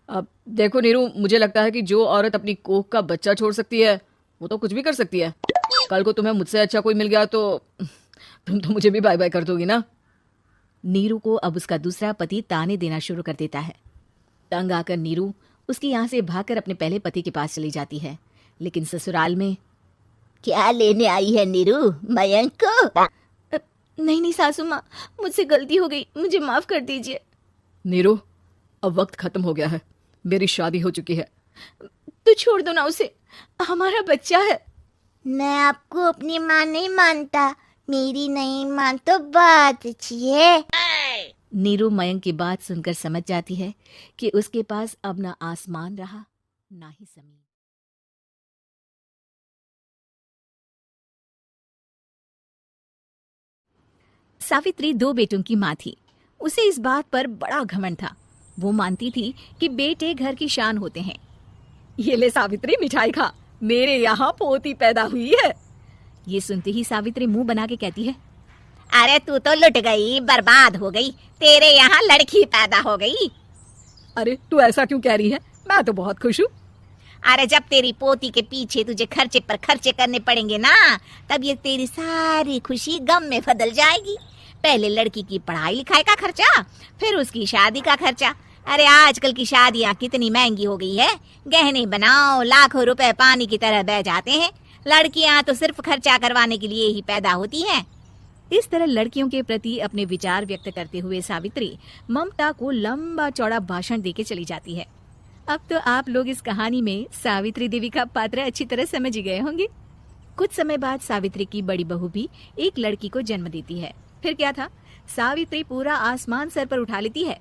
अब देखो नीरू, मुझे लगता है कि जो औरत अपनी कोख का बच्चा छोड़ सकती है, वो तो कुछ भी कर सकती है। कल को तुम्हें मुझसे अच्छा कोई मिल गया तो तुम तो मुझे भी बाय बाय कर दोगी ना। नीरू को अब उसका दूसरा पति ताने देना शुरू कर देता है। तंग आकर नीरू उसकी यहाँ से भागकर अपने पहले पति के पास चली जाती है, लेकिन ससुराल में क्या लेने आई है नीरू, मयंक को? नहीं सासू माँ, मुझसे गलती हो गई, मुझे माफ कर दीजिए। नीरू, अब वक्त खत्म हो गया है, मेरी शादी हो चुकी है। तो छोड़ दो ना उसे, हमारा बच्चा है। मैं आपको अपनी माँ नहीं मानता, मेरी नई माँ तो बहुत अच्छी है। नीरू मयंक की बात सुनकर समझ जाती है कि उसके पास अब ना आसमान रहा ना ही जमीन। सावित्री 2 बेटों की माँ थी। उसे इस बात पर बड़ा घमंड था। वो मानती थी कि बेटे घर की शान होते हैं। ये ले सावित्री, मिठाई खा, मेरे यहाँ पोती पैदा हुई है। ये सुनते ही सावित्री मुंह बना के कहती है, अरे तू तो लुट गई, बर्बाद हो गई, तेरे यहाँ लड़की पैदा हो गई। अरे तू ऐसा क्यों कह रही है? मैं तो बहुत खुश हूँ। अरे जब तेरी पोती के पीछे तुझे खर्चे पर खर्चे करने पड़ेंगे ना, तब ये तेरी सारी खुशी गम में बदल जाएगी। पहले लड़की की पढ़ाई लिखाई का खर्चा, फिर उसकी शादी का खर्चा। अरे आजकल की शादियाँ कितनी महंगी हो गई है। गहने बनाओ, लाखों रुपए पानी की तरह बह जाते हैं। लड़कियाँ तो सिर्फ खर्चा करवाने के लिए ही पैदा होती हैं। इस तरह लड़कियों के प्रति अपने विचार व्यक्त करते हुए सावित्री ममता को लंबा चौड़ा भाषण देके चली जाती है। अब तो आप लोग इस कहानी में सावित्री देवी का पात्र अच्छी तरह समझ ही गए होंगे। कुछ समय बाद सावित्री की बड़ी बहू भी एक लड़की को जन्म देती है। फिर क्या था, सावित्री पूरा आसमान सर पर उठा लेती है।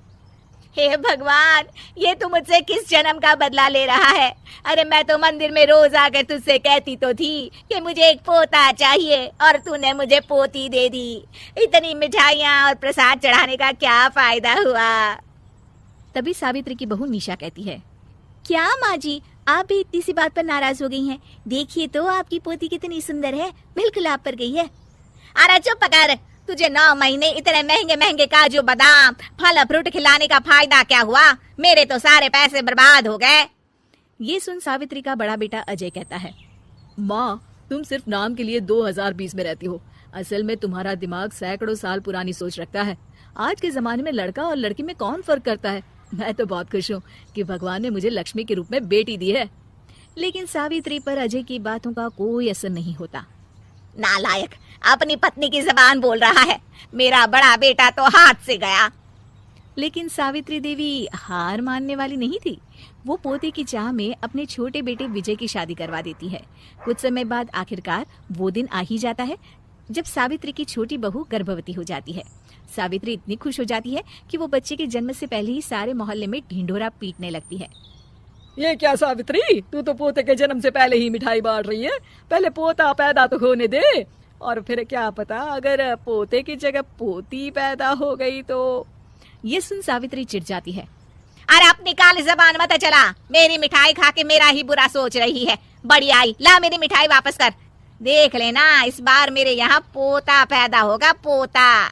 हे भगवान, ये तू मुझसे किस जन्म का बदला ले रहा है? अरे मैं तो मंदिर में रोज आकर तुझसे कहती तो थी कि मुझे एक पोता चाहिए, और तूने मुझे पोती दे दी। इतनी मिठाइयाँ और प्रसाद चढ़ाने का क्या फायदा हुआ? तभी सावित्री की बहू निशा कहती है, क्या माँ जी, आप भी इतनी सी बात पर नाराज हो गई हैं? देखिए तो आपकी पोती कितनी सुंदर है, बिल्कुल आप पर गई है। अरे चुप कर, तुझे 9 महीने इतने महंगे महंगे काजू बादाम फल फ्रूट खिलाने का फायदा क्या हुआ? मेरे तो सारे पैसे बर्बाद हो गए। ये सुन सावित्री का बड़ा बेटा अजय कहता है, माँ, तुम सिर्फ नाम के लिए 2020 में रहती हो। असल में तुम्हारा दिमाग सैकड़ों साल पुरानी सोच रखता है। आज के जमाने में लड़का और लड़की में कौन फर्क करता है? मैं तो बहुत खुश हूँ कि भगवान ने मुझे लक्ष्मी के रूप में बेटी दी है। लेकिन सावित्री पर अजय की बातों का कोई असर नहीं होता। नालायक, अपनी पत्नी की जबान बोल रहा है। मेरा बड़ा बेटा तो हाथ से गया। लेकिन सावित्री देवी हार मानने वाली नहीं थी। वो पोते की चाह में अपने छोटे बेटे विजय की शादी करवा देती है। कुछ समय बाद आखिरकार वो दिन आ ही जाता है जब सावित्री की छोटी बहू गर्भवती हो जाती है। सावित्री इतनी खुश हो जाती है कि वो बच्चे के जन्म से पहले ही सारे मोहल्ले में ढिंढोरा पीटने लगती है। ये क्या सावित्री, तू तो पोते के जन्म से पहले ही मिठाई बांट रही है। पहले पोता पैदा तो होने दे, और फिर क्या पता अगर पोते की जगह पोती पैदा हो गई तो। ये सुन सावित्री चिढ़ जाती है। अरे अपनी काली जबान मत चला। मेरी मिठाई खा के मेरा ही बुरा सोच रही है। बड़ी आई, ला मेरी मिठाई वापस कर। देख लेना, इस बार मेरे यहाँ पोता पैदा होगा, पोता।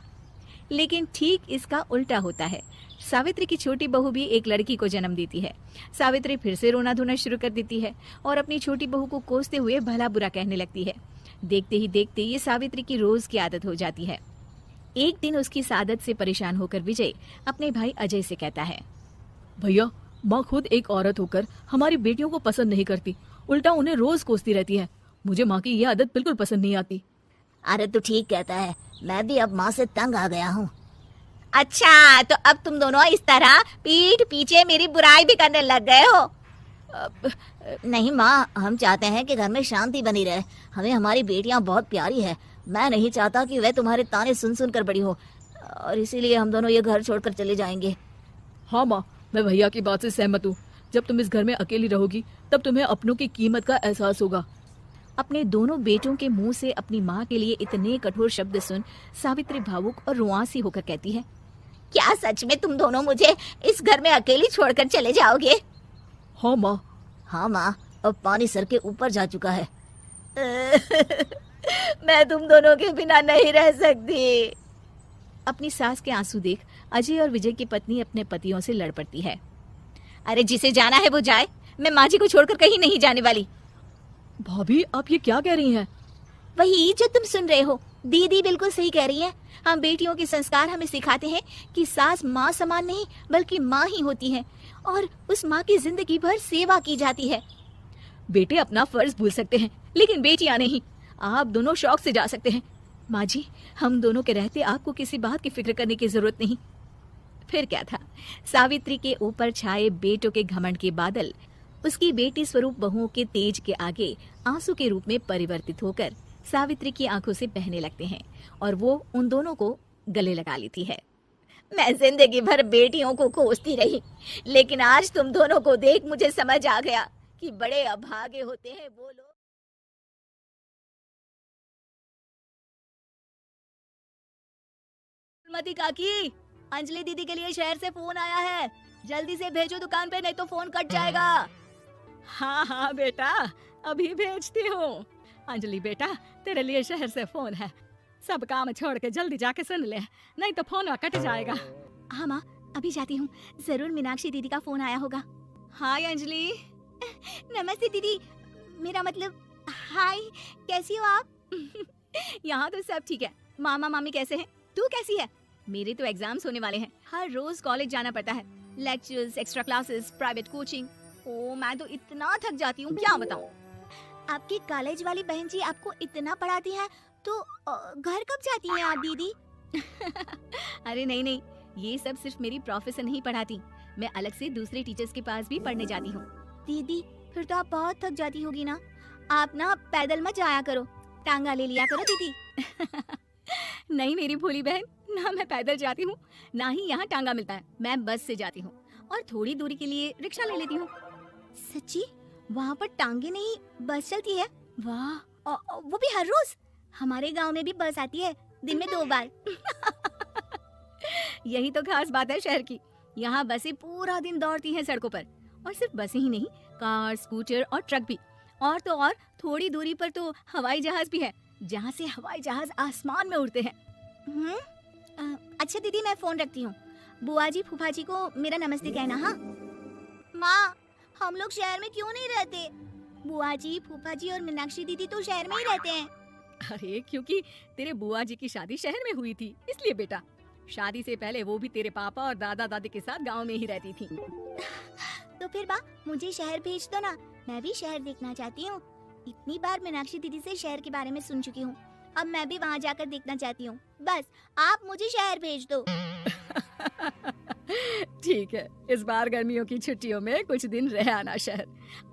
लेकिन ठीक इसका उल्टा होता है। सावित्री की छोटी बहू भी एक लड़की को जन्म देती है। सावित्री फिर से रोना धोना शुरू कर देती है और अपनी छोटी बहू को कोसते हुए भला बुरा कहने लगती है। देखते ही देखते ये सावित्री की रोज की आदत हो जाती है। एक दिन उसकी इस आदत से परेशान होकर विजय अपने भाई अजय से कहता है, भैया, माँ खुद एक औरत होकर हमारी बेटियों को पसंद नहीं करती, उल्टा उन्हें रोज कोसती रहती है। मुझे माँ की ये आदत बिल्कुल पसंद नहीं आती। अरे तू ठीक कहता है, मैं भी अब माँ से तंग आ गया हूँ। अच्छा, तो अब तुम दोनों इस तरह पीठ पीछे मेरी बुराई भी करने लग गए हो? नहीं माँ, हम चाहते हैं कि घर में शांति बनी रहे। हमें हमारी बेटियाँ बहुत प्यारी है। मैं नहीं चाहता कि वह तुम्हारे ताने सुन सुन कर बड़ी हो, और इसीलिए हम दोनों ये घर छोड़कर चले जाएंगे। हाँ माँ, मैं भैया की बात से सहमत हूँ। जब तुम इस घर में अकेली रहोगी तब तुम्हें अपनों की कीमत का एहसास होगा। अपने दोनों बेटों के मुंह से अपनी माँ के लिए इतने कठोर शब्द सुन सावित्री भावुक और रुआंसी होकर कहती है, क्या सच में तुम दोनों मुझे इस घर में अकेली छोड़कर चले जाओगे? हाँ माँ। हाँ माँ, अब पानी सर के ऊपर जा चुका है। मैं तुम दोनों के बिना नहीं रह सकती। अपनी सास के आंसू देख अजय और विजय की पत्नी अपने पतियों से लड़ पड़ती है। अरे जिसे जाना है वो जाए, मैं माँ जी को छोड़कर कहीं नहीं जाने वाली। भाभी, आप ये क्या कह रही हैं? वही जो तुम सुन रहे हो। दीदी बिल्कुल सही कह रही है। हम बेटियों के संस्कार हमें सिखाते हैं कि सास माँ समान नहीं बल्कि माँ ही होती है, और उस माँ की जिंदगी भर सेवा की जाती है। बेटे अपना फर्ज भूल सकते हैं, लेकिन बेटियां नहीं। आप दोनों शौक से जा सकते हैं। माँ जी, हम दोनों के रहते आपको किसी बात की फिक्र करने की जरूरत नहीं। फिर क्या था, सावित्री के ऊपर छाए बेटों के घमंड के बादल उसकी बेटी स्वरूप बहुओं के तेज के आगे आंसू के रूप में परिवर्तित होकर सावित्री की आंखों से बहने लगते हैं और वो उन दोनों को गले लगा लेती है। मैं जिंदगी भर बेटियों को कोसती रही, लेकिन आज तुम दोनों को देख मुझे समझ आ गया कि बड़े अभागे होते हैं वो लोग। मती काकी, अंजलि दीदी के लिए शहर से फोन आया है, जल्दी से भेजो दुकान पे, नहीं तो फोन कट जाएगा। हाँ हाँ बेटा, अभी भेजती हूँ। अंजलि बेटा, तेरे लिए शहर से फोन है, सब काम छोड़ के जल्दी जाके सुन ले, नहीं तो फोन कट जाएगा। हाँ माँ, अभी जाती हूँ, जरूर मीनाक्षी दीदी का फोन आया होगा। हाय अंजलि। नमस्ते दीदी, मेरा मतलब हाय, कैसी हो आप? यहाँ तो सब ठीक है। मामा मामी कैसे हैं? तू कैसी है? मेरे तो एग्जाम्स होने वाले हैं, हर रोज कॉलेज जाना पड़ता है, lectures, extra classes, private coaching. ओ मैं तो इतना थक जाती हूँ, क्या बताऊँ। आपकी कॉलेज वाली बहन जी आपको इतना पढ़ाती है, तो घर कब जाती हैं आप दीदी? अरे नहीं नहीं, ये सब सिर्फ मेरी प्रोफेसर नहीं पढ़ाती, मैं अलग से दूसरे टीचर्स के पास भी पढ़ने जाती हूँ। दीदी फिर तो आप बहुत थक जाती होगी ना, आप ना पैदल मत जाया करो, टांगा ले लिया करो दीदी। नहीं मेरी भोली बहन, ना मैं पैदल जाती हूँ, ना ही यहाँ टांगा मिलता है, मैं बस से जाती हूँ और थोड़ी दूरी के लिए रिक्शा ले लेती हूँ। सच्ची? वहाँ पर टांगे नहीं बस चलती है? वाह, वो भी हर रोज? हमारे गांव में भी बस आती है, दिन में 2 बार। यही तो खास बात है शहर की, यहाँ बसें पूरा दिन दौड़ती हैं सड़कों पर, और सिर्फ बसें ही नहीं, कार, स्कूटर और ट्रक भी, और तो और थोड़ी दूरी पर तो हवाई जहाज भी है, जहाँ से हवाई जहाज आसमान में उड़ते हैं। अच्छा दीदी, मैं फोन रखती हूँ, बुआ जी फूफा जी को मेरा नमस्ते कहना। हाँ माँ, हम लोग शहर में क्यों नहीं रहते? बुआ जी, फूफा जी और मीनाक्षी दीदी तो शहर में ही रहते हैं। अरे क्योंकि तेरे बुआ जी की शादी शहर में हुई थी, इसलिए बेटा। शादी से पहले वो भी तेरे पापा और दादा दादी के साथ गांव में ही रहती थी। तो फिर बा, मुझे शहर भेज दो ना, मैं भी शहर देखना चाहती हूँ। इतनी बार मीनाक्षी दीदी से शहर के बारे में सुन चुकी हूँ, अब मैं भी वहाँ जाकर देखना चाहती हूँ। बस आप मुझे शहर भेज दो। ठीक है, इस बार गर्मियों की छुट्टियों में कुछ दिन रह आना शहर,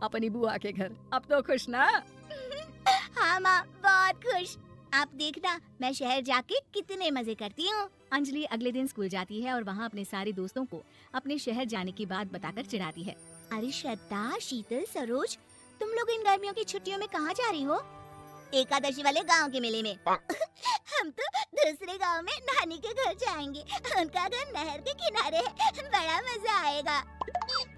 अपनी बुआ के घर। अब तो खुश ना? हाँ माँ, बहुत खुश। आप देखना मैं शहर जाके कितने मजे करती हूँ। अंजलि अगले दिन स्कूल जाती है और वहाँ अपने सारे दोस्तों को अपने शहर जाने की बात बताकर चिढ़ाती है। अरे श्रद्धा, शीतल, सरोज, तुम लोग इन गर्मियों की छुट्टियों में कहाँ जा रही हो? एकादशी वाले गांव के मेले में। हम तो दूसरे गांव में नानी के घर जाएंगे, उनका घर नहर के किनारे है, बड़ा मजा आएगा।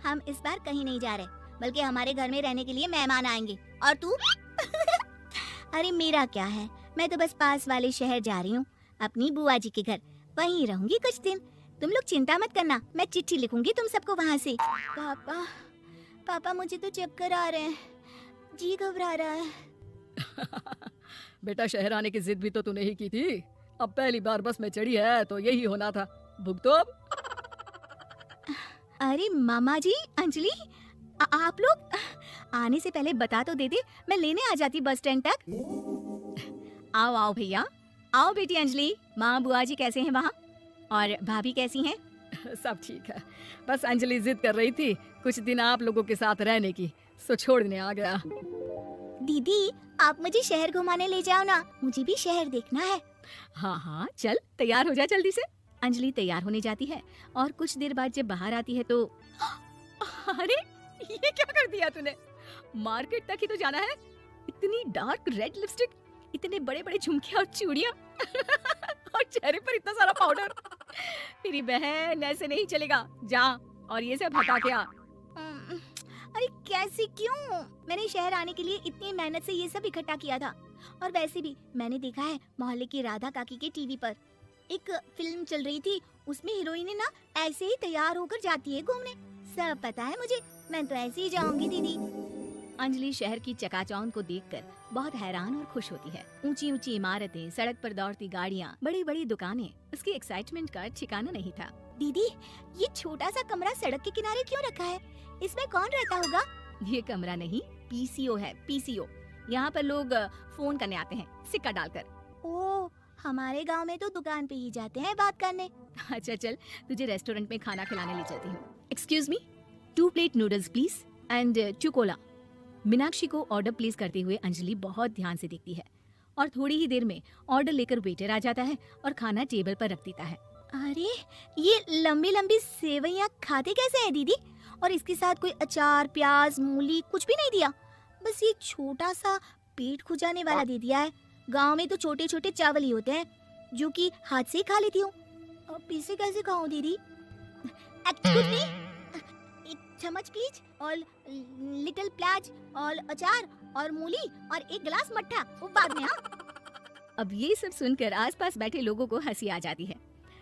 हम इस बार कहीं नहीं जा रहे, बल्कि हमारे घर में रहने के लिए मेहमान आएंगे। और तू? अरे मेरा क्या है, मैं तो बस पास वाले शहर जा रही हूँ, अपनी बुआ जी के घर, वहीं रहूंगी कुछ दिन। तुम लोग चिंता मत करना, मैं चिट्ठी लिखूंगी तुम सबको वहाँ से। पापा, पापा मुझे तो चक्कर आ रहे हैं, जी घबरा रहा है। बेटा शहर आने की जिद भी तो तूने ही की थी, अब पहली बार बस में चढ़ी है तो यही होना था, भुगतो अब। अरे मामा जी, अंजलि, आप लोग आने से पहले बता तो देते, मैं लेने आ जाती बस स्टैंड तक। आओ आओ भैया, आओ बेटी अंजलि, माँ बुआ जी कैसे हैं वहाँ, और भाभी कैसी हैं? सब ठीक है, बस अंजलि जिद कर रही थी कुछ दिन आप लोगों के साथ रहने की, सो छोड़ने आ गया। दीदी, आप मुझे शहर घुमाने ले जाओ ना, मुझे भी शहर देखना है। हाँ हाँ चल, तैयार हो जा जल्दी से। अंजलि तैयार होने जाती है और कुछ देर बाद जब बाहर आती है तो अरे ये क्या कर दिया तूने? मार्केट तक ही तो जाना है, इतनी डार्क रेड लिपस्टिक, इतने बड़े बड़े झुमके और चूड़ियाँ और चेहरे पर इतना सारा पाउडर। मेरी बहन ऐसे नहीं चलेगा, जा और ये सब हटा के आ। अरे कैसे, क्यों? मैंने शहर आने के लिए इतनी मेहनत से ये सब इकट्ठा किया था, और वैसे भी मैंने देखा है मोहल्ले की राधा काकी के टीवी पर एक फिल्म चल रही थी, उसमें हीरोइनें ना ऐसे ही तैयार होकर जाती है घूमने। सब पता है मुझे, मैं तो ऐसे ही जाऊंगी दीदी। अंजलि शहर की चकाचौंध को देखकर बहुत हैरान और खुश होती है। ऊंची ऊंची इमारतें, सड़क पर दौड़ती गाड़ियाँ, बड़ी बड़ी दुकानें, उसकी एक्साइटमेंट का ठिकाना नहीं था। दीदी, ये छोटा सा कमरा सड़क के किनारे क्यों रखा है? इसमें कौन रहता होगा? ये कमरा नहीं, पीसीओ है, पीसीओ। यहाँ पर लोग फोन करने आते हैं सिक्का डालकर। ओह, हमारे गांव में तो दुकान पे ही जाते हैं बात करने। अच्छा चल, तुझे रेस्टोरेंट में खाना खिलाने ले चलती हूँ। Excuse me, 2 plate noodles please and 2 Cola. Meenakshi को ऑर्डर प्लेस करते हुए अंजलि बहुत ध्यान से देखती है। और थोड़ी ही देर में ऑर्डर लेकर वेटर आ जाता है और खाना टेबल पर रख देता है। अरे ये लंबी लंबी सेवइयाँ खाते कैसे हैं दीदी? और इसके साथ कोई अचार, प्याज, मूली कुछ भी नहीं दिया, बस ये छोटा सा पेट खुजाने वाला दे दिया है। गांव में तो छोटे छोटे चावल ही होते हैं जो कि हाथ से ही खा लेती हूँ, अब इसे कैसे खाऊं दीदी? एक्सक्यूज मी, एक चम्मच प्लीज, और लिटिल प्याज और अचार और मूली और एक गिलास मट्ठा, वो बाद में। हाँ, अब ये सब सुनकर आसपास बैठे लोगों को हंसी आ जाती है।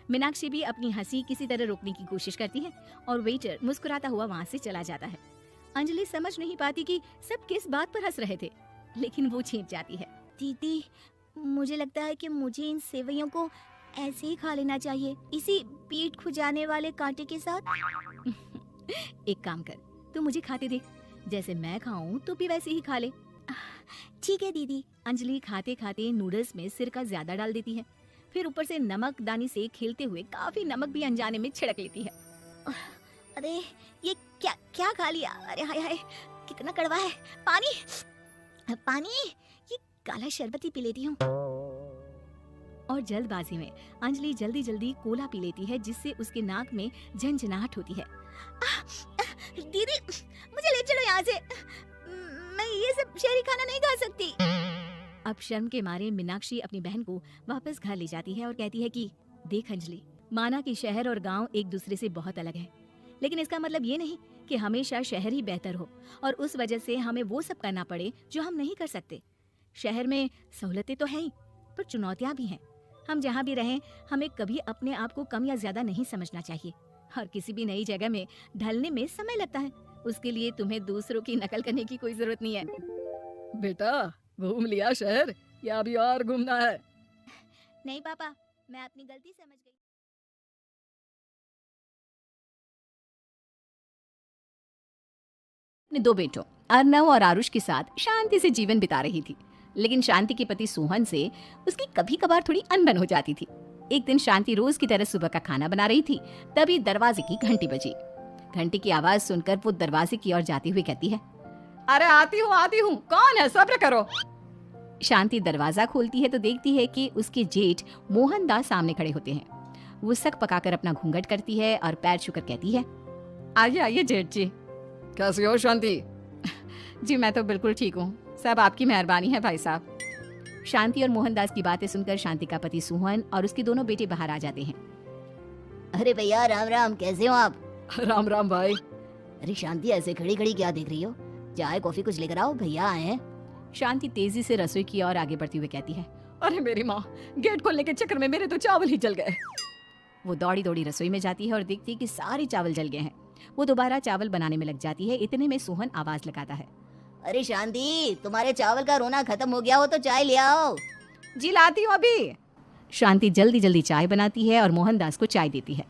मीनाक्षी भी अपनी हंसी किसी तरह रोकने की कोशिश करती है और वेटर मुस्कुराता हुआ वहाँ से चला जाता है। अंजलि समझ नहीं पाती कि सब किस बात पर हंस रहे थे, लेकिन वो छिप जाती है। दीदी मुझे लगता है कि मुझे इन सेवइयों को ऐसे ही खा लेना चाहिए, इसी पेट खुजाने वाले कांटे के साथ। एक काम कर, तू मुझे खाते देख, जैसे मैं खाऊं तो भी वैसे ही खा ले। ठीक है दीदी। अंजलि खाते खाते नूडल्स में सिरका ज्यादा डाल देती है, फिर ऊपर से नमक दानी से खेलते हुए काफी नमक भी अनजाने में छिड़क लेती है। अरे ये क्या क्या खा लिया? अरे हाय हाय, कितना कड़वा है। पानी पानी, ये काला शरबत ही पी लेती हूँ। और जल्दबाजी में अंजलि जल्दी जल्दी कोला पी लेती है, जिससे उसके नाक में झंझनाहट होती है। दीदी मुझे ले चलो यहाँ से, मैं ये सब शहरी खाना नहीं खा सकती। अब शर्म के मारे मीनाक्षी अपनी बहन को वापस घर ले जाती है और कहती है कि देख अंजलि, माना कि शहर और गांव एक दूसरे से बहुत अलग है, लेकिन इसका मतलब ये नहीं कि हमेशा शहर ही बेहतर हो और उस वजह से हमें वो सब करना पड़े जो हम नहीं कर सकते। शहर में सहूलतें तो हैं ही, पर चुनौतियां भी हैं। हम जहाँ भी रहें, हमें कभी अपने आप को कम या ज्यादा नहीं समझना चाहिए। और किसी भी नई जगह में ढलने में समय लगता है, उसके लिए तुम्हें दूसरों की नकल करने की कोई जरूरत नहीं है। बेटा घूम लिया शहर या अभी और घूमना है? नहीं पापा, मैं अपनी गलती समझ गई। अपने दो बेटों अर्नव और आरुष के साथ शांति से जीवन बिता रही थी, लेकिन शांति के पति सोहन से उसकी कभी कभार थोड़ी अनबन हो जाती थी। एक दिन शांति रोज की तरह सुबह का खाना बना रही थी, तभी दरवाजे की घंटी बजी। घंटी की आवाज सुनकर वो दरवाजे की ओर जाते हुए कहती है, अरे आती हूँ, कौन है? सब्र करो। शांति दरवाजा खोलती है तो देखती है कि उसके जेठ मोहनदास सामने खड़े होते हैं। वो सक पकाकर अपना घूंघट करती है और पैर छूकर कहती है, आइए आइए जेठ जी। कैसी हो शांति? जी मैं तो बिल्कुल ठीक हूँ, सब आपकी मेहरबानी है भाई साहब। शांति और मोहनदास की बातें सुनकर शांति का पति सोहन और उसके दोनों बेटे बाहर आ जाते हैं। अरे भैया राम राम, कैसे हो आप? राम राम भाई। अरे शांति ऐसे खड़ी खड़ी क्या देख रही हो? चाय कॉफी कुछ लेकर आओ, भैया आए हैं। शांति तेजी से रसोई की ओर आगे बढ़ते हुए कहती है, अरे मेरी माँ, गेट खोलने के चक्कर में मेरे तो चावल ही जल गए। वो दौड़ी दौड़ी रसोई में जाती है और देखती है कि सारे चावल जल गए हैं। वो दोबारा चावल बनाने में लग जाती है। इतने में सोहन आवाज लगाता है, अरे शांति, तुम्हारे चावल का रोना खत्म हो गया हो तो चाय ले आओ। जी लाती हूँ अभी। शांति जल्दी जल्दी चाय बनाती है और मोहनदास को चाय देती है।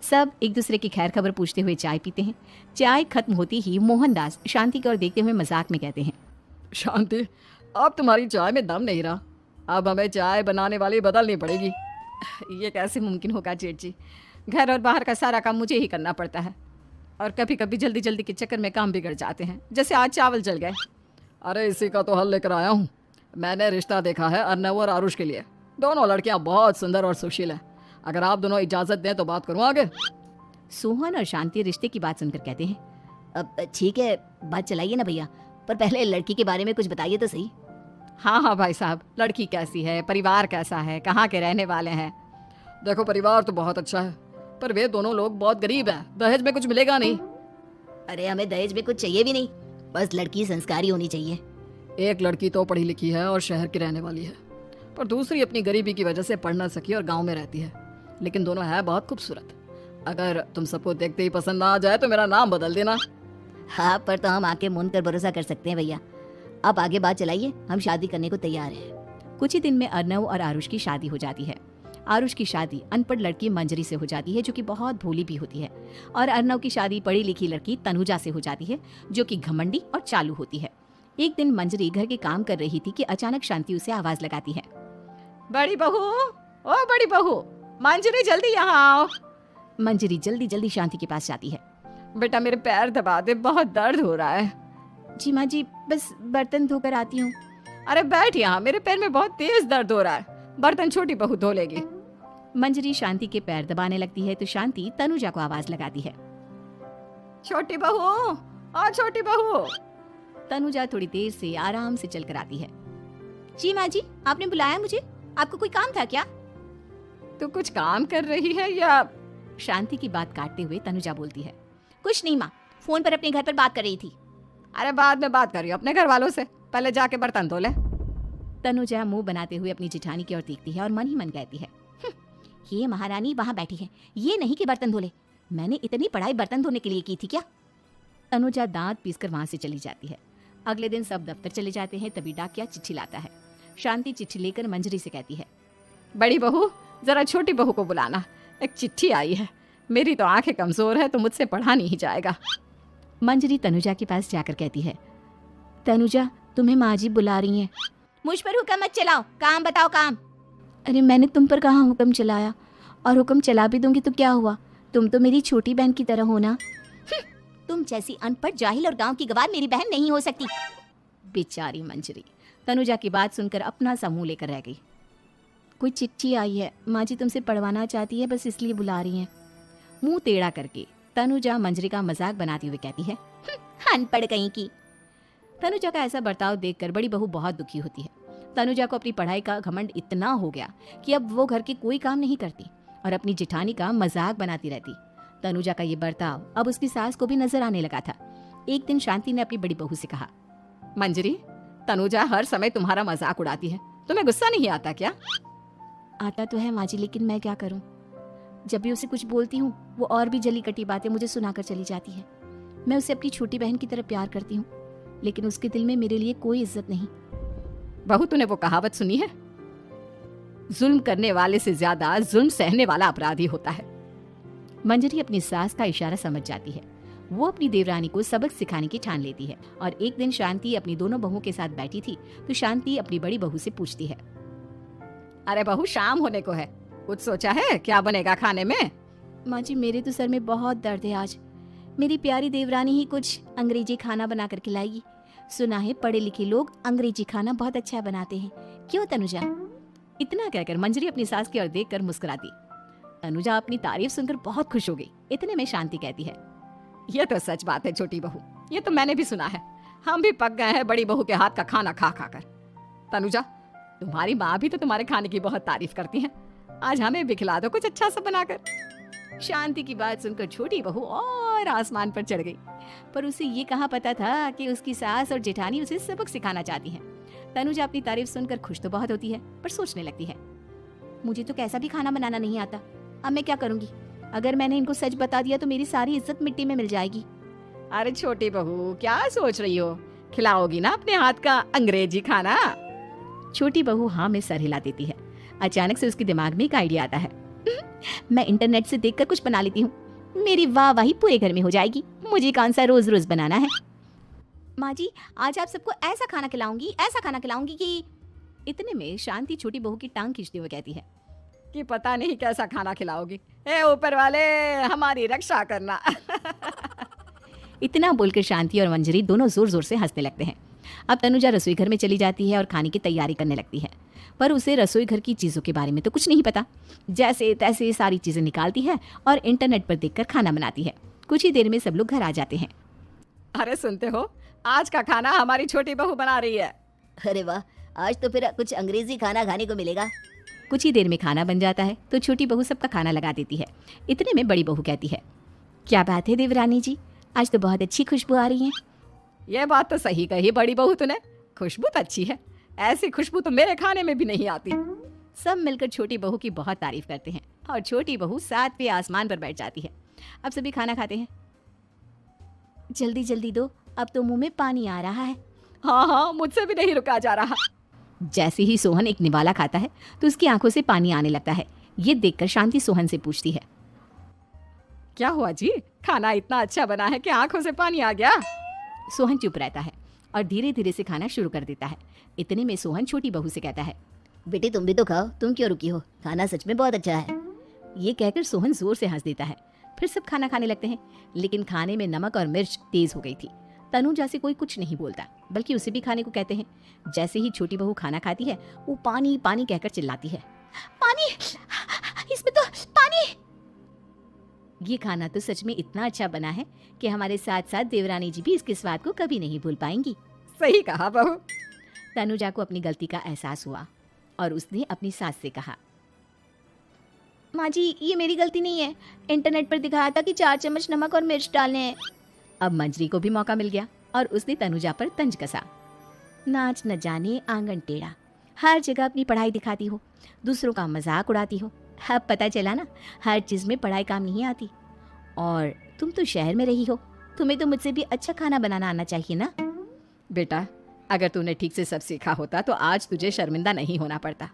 सब एक दूसरे की खैर खबर पूछते हुए चाय पीते हैं। चाय खत्म होती ही मोहनदास शांति की ओर देखते हुए मजाक में कहते हैं, शांति, अब तुम्हारी चाय में दम नहीं रहा, अब हमें चाय बनाने वाली बदलनी पड़ेगी। ये कैसे मुमकिन होगा जेठ जी, घर और बाहर का सारा काम मुझे ही करना पड़ता है और कभी कभी जल्दी जल्दी के चक्कर में काम बिगड़ जाते हैं, जैसे आज चावल जल गए। अरे इसी का तो हल लेकर आया हूँ। मैंने रिश्ता देखा है अर्नव और आरुष के लिए। दोनों लड़कियाँ बहुत सुंदर और सुशील हैं। अगर आप दोनों इजाजत दें तो बात करूँ आगे। सोहन और शांति रिश्ते की बात सुनकर कहते हैं, अब ठीक है, बात चलाइए ना भैया, पर पहले लड़की के बारे में कुछ बताइए तो सही। हाँ हाँ भाई साहब, लड़की कैसी है, परिवार कैसा है, कहाँ के रहने वाले हैं? देखो परिवार तो बहुत अच्छा है, पर वे दोनों लोग बहुत गरीब हैं, दहेज में कुछ मिलेगा नहीं। अरे हमें दहेज में कुछ चाहिए भी नहीं, बस लड़की संस्कारी होनी चाहिए। एक लड़की तो पढ़ी लिखी है और शहर की रहने वाली है, पर दूसरी अपनी गरीबी की वजह से पढ़ ना सकी और गांव में रहती है, लेकिन दोनों है बहुत खूबसूरत। अगर तुम सबको देखते ही पसंद ना आ जाए तो मेरा नाम बदल देना। हाँ, पर तो हम आके मुन कर भरोसा कर सकते हैं भैया। आप आगे बात चलाइए, हम शादी करने को तैयार हैं। कुछ ही दिन में अर्नव और आरुष की शादी हो जाती है। आरुष की शादी अनपढ़ लड़की मंजरी से हो जाती है, जो कि बहुत भोली भी होती है, और अर्नव की शादी पढ़ी लिखी लड़की तनुजा से हो जाती है, जो कि घमंडी और चालू होती है। एक दिन मंजरी घर के काम कर रही थी कि अचानक शांति उसे आवाज लगाती है, बड़ी बहू, ओ बड़ी बहू, मंजरी जल्दी यहाँ आओ। मंजरी जल्दी जल्दी शांति के पास जाती है। बेटा मेरे पैर दबा दे, बहुत दर्द हो रहा है। जी माँ जी, बस बर्तन धोकर आती हूँ। अरे बैठ यहाँ, मेरे पैर में बहुत तेज दर्द हो रहा है, बर्तन छोटी बहू धो लेगी। मंजरी शांति के पैर दबाने लगती है तो शांति तनुजा को आवाज लगाती है। छोटी बहू, आ छोटी बहू। तनुजा थोड़ी देर से आराम से चलकर आती है। जी माँ जी, आपने बुलाया मुझे? आपको कोई काम था क्या? तू कुछ काम कर रही है या? शांति की बात काटते हुए तनुजा बोलती है। कुछ नहीं माँ, फोन पर अपने घर पर बात कर रही थी। अरे बाद में बात करियो अपने घर वालों से, पहले जाके बर्तन धो ले। तनुजा मुंह बनाते हुए अपनी जेठानी की ओर देखती है और मन ही मन कहती है, ये महारानी वहाँ बैठी है, ये नहीं कि बर्तन धो ले। मैंने इतनी पढ़ाई बर्तन धोने के लिए की थी क्या? तनुजा दांत पीसकर वहां से चली जाती है। अगले दिन सब दफ्तर चले जाते हैं, तभी डाकिया चिट्ठी लाता है। शांति चिट्ठी लेकर मंजरी से कहती है, बड़ी बहू जरा छोटी बहू को बुलाना, एक चिट्ठी आई है। मेरी तो आंखें कमजोर है तो मुझसे पढ़ा नहीं जाएगा। मंजरी तनुजा के पास जाकर कहती है, तनुजा तुम्हें माँ जी बुला रही हैं। मुझ पर हुक्म मत चलाओ, काम बताओ काम। अरे मैंने तुम पर कहाँ हुक्म चलाया, और हुक्म चला भी दूंगी तो क्या हुआ, तुम तो मेरी छोटी बहन की तरह हो ना। तुम जैसी अनपढ़ जाहिल और गांव की गवार मेरी बहन नहीं हो सकती। बेचारी मंजरी तनुजा की बात सुनकर अपना सा मुंह लेकर रह गई। कोई चिट्ठी आई है, माँ जी तुमसे पढ़वाना चाहती है, बस इसलिए बुला रही हैं। मुंह टेढ़ा करके तनुजा मंजरी का मजाक बनाती हुए कहती है, अनपढ़ कहीं की। तनुजा का ऐसा बर्ताव देखकर बड़ी बहू बहुत दुखी होती है। तनुजा को अपनी पढ़ाई का घमंड इतना हो गया कि अब वो घर के कोई काम नहीं करती और अपनी जेठानी का मजाक बनाती रहती। तनुजा का ये बर्ताव अब उसकी सास को भी नजर आने लगा था। एक दिन शांति ने अपनी बड़ी बहू से कहा, मंजरी तनुजा हर समय तुम्हारा मजाक उड़ाती है, तुम्हें गुस्सा नहीं आता क्या? आता तो है माँ जी, लेकिन मैं क्या करूं। जब भी उसे कुछ बोलती हूँ वो और भी जली कटी बातें मुझे सुनाकर चली जाती है। मैं उसे अपनी छोटी बहन की तरह प्यार करती हूँ, लेकिन उसके दिल में मेरे लिए कोई इज्जत नहीं। बहू तूने वो कहावत सुनी है, जुल्म करने वाले से ज्यादा जुल्म सहने वाला अपराधी होता है। मंजरी अपनी सास का इशारा समझ जाती है। वो अपनी देवरानी को सबक सिखाने की ठान लेती है और एक दिन शांति अपनी दोनों बहुओं के साथ बैठी थी तो शांति अपनी बड़ी बहू से पूछती है, अरे बहू शाम होने को है, कुछ सोचा है क्या बनेगा खाने में? माँ जी मेरे तो सर में बहुत दर्द है आज। मेरी प्यारी देवरानी ही कुछ अंग्रेजी खाना बना कर खिलाएगी। सुना है पढ़े लिखे लोग अंग्रेजी खाना बहुत अच्छा बनाते हैं, क्यों तनुजा? इतना कहकर मंजरी अपनी सास की ओर देखकर मुस्कुराती। तनुजा अपनी तारीफ सुनकर बहुत खुश हो गई। इतने में शांति कहती है, ये तो सच बात है छोटी बहू, ये तो मैंने भी सुना है। हम भी पक गए हैं बड़ी बहू के हाथ का खाना खा खा कर। तनुजा तुम्हारी माँ भी तो तुम्हारे खाने की बहुत तारीफ करती है, आज हमें भी खिला दो कुछ अच्छा सा बनाकर। शांति की बात सुनकर छोटी बहू और आसमान पर चढ़ गई, पर उसे ये कहाँ पता था कि उसकी सास और जेठानी उसे सबक सिखाना चाहती हैं। तनुजा अपनी तारीफ सुनकर खुश तो बहुत होती है, पर सोचने लगती है, मुझे तो कैसा भी खाना बनाना नहीं आता, अब मैं क्या करूंगी? अगर मैंने इनको सच बता दिया तो मेरी सारी इज्जत मिट्टी में मिल जाएगी। अरे छोटी बहू क्या सोच रही हो, खिलाओगी ना अपने हाथ का अंग्रेजी खाना? छोटी बहू हाँ में सर हिला देती है। अचानक से उसके दिमाग में एक आइडिया आता है, मैं इंटरनेट से देखकर कुछ बना लेती हूँ, मेरी वाहवाही पूरे घर में हो जाएगी। मुझे कौन सा रोज रोज बनाना है। माँ जी आज आप सबको ऐसा खाना खिलाऊंगी कि। इतने में शांति छोटी बहू की टांग खींचते हुए कहती है कि पता नहीं कैसा खाना खिलाओगी, ए ऊपर वाले हमारी रक्षा करना। इतना बोलकर शांति और मंजरी दोनों जोर जोर से हंसने लगते हैं। अब तनुजा रसोई घर में चली जाती है और खाने की तैयारी करने लगती है, पर उसे रसोई घर की चीजों के बारे में तो कुछ नहीं पता। जैसे तैसे सारी चीजें निकालती है और इंटरनेट पर देखकर खाना बनाती है। कुछ ही देर में सब लोग घर आ जाते हैं। अरे सुनते हो, आज का खाना हमारी छोटी बहू बना रही है। अरे वाह, आज तो फिर कुछ अंग्रेजी खाना खाने को मिलेगा। कुछ ही देर में खाना बन जाता है तो छोटी बहू सबका खाना लगा देती है। इतने में बड़ी बहू कहती है, क्या बात है देवरानी जी, आज तो बहुत अच्छी खुशबू आ रही है। ये बात तो सही कही बड़ी बहू तूने, खुशबू तो अच्छी है, ऐसी खुशबू तो मेरे खाने में भी नहीं आती। सब मिलकर छोटी बहू की बहुत तारीफ करते हैं और छोटी बहू 7वें आसमान पर बैठ जाती है। अब सभी खाना खाते हैं। जल्दी जल्दी दो, अब तो मुंह में पानी आ रहा है। हाँ हाँ, मुझसे भी नहीं रुका जा रहा। जैसे ही सोहन एक निवाला खाता है तो उसकी आंखों से पानी आने लगता है। ये देखकर शांति सोहन से पूछती है, क्या हुआ जी, खाना इतना अच्छा बना है कि आंखों से पानी आ गया? सोहन चुप रहता है और धीरे धीरे से खाना शुरू कर देता है। इतने में सोहन छोटी बहू से कहता है, बेटी तुम भी तो खाओ, तुम क्यों रुकी हो, खाना सच में बहुत अच्छा है। ये कहकर सोहन जोर से हंस देता है। फिर सब खाना खाने लगते हैं, लेकिन खाने में नमक और मिर्च तेज हो गई थी। तनुजा से कोई कुछ नहीं बोलता। बल्कि उसे भी खाने को कहते हैं। जैसे ही छोटी बहू खाना खाती है, वो पानी पानी कहकर चिल्लाती है। पानी, इसमें तो पानी। ये खाना तो सच में इतना अच्छा बना है कि हमारे साथ साथ देवरानी जी भी इसके स्वाद को कभी नहीं भूल पाएंगी। सही कहा बहू। तनुजा को अपनी गलती का एहसास हुआ और उसने अपनी सास से कहा, माँ जी, ये मेरी गलती नहीं है। इंटरनेट पर दिखाया था कि 4 चम्मच नमक और मिर्च डालने हैं। अब मंजरी को भी मौका मिल गया और उसने तनुजा पर तंज कसा। नाच न जाने आंगन टेढ़ा, हर जगह अपनी पढ़ाई दिखाती हो, दूसरों का मजाक उड़ाती हो। अब पता चला ना, हर चीज में पढ़ाई काम नहीं आती। और तुम तो शहर में रही हो, तुम्हें तो मुझसे भी अच्छा खाना बनाना आना चाहिए ना। बेटा, अगर तूने ठीक से सब सीखा होता तो आज तुझे शर्मिंदा नहीं होना पड़ता।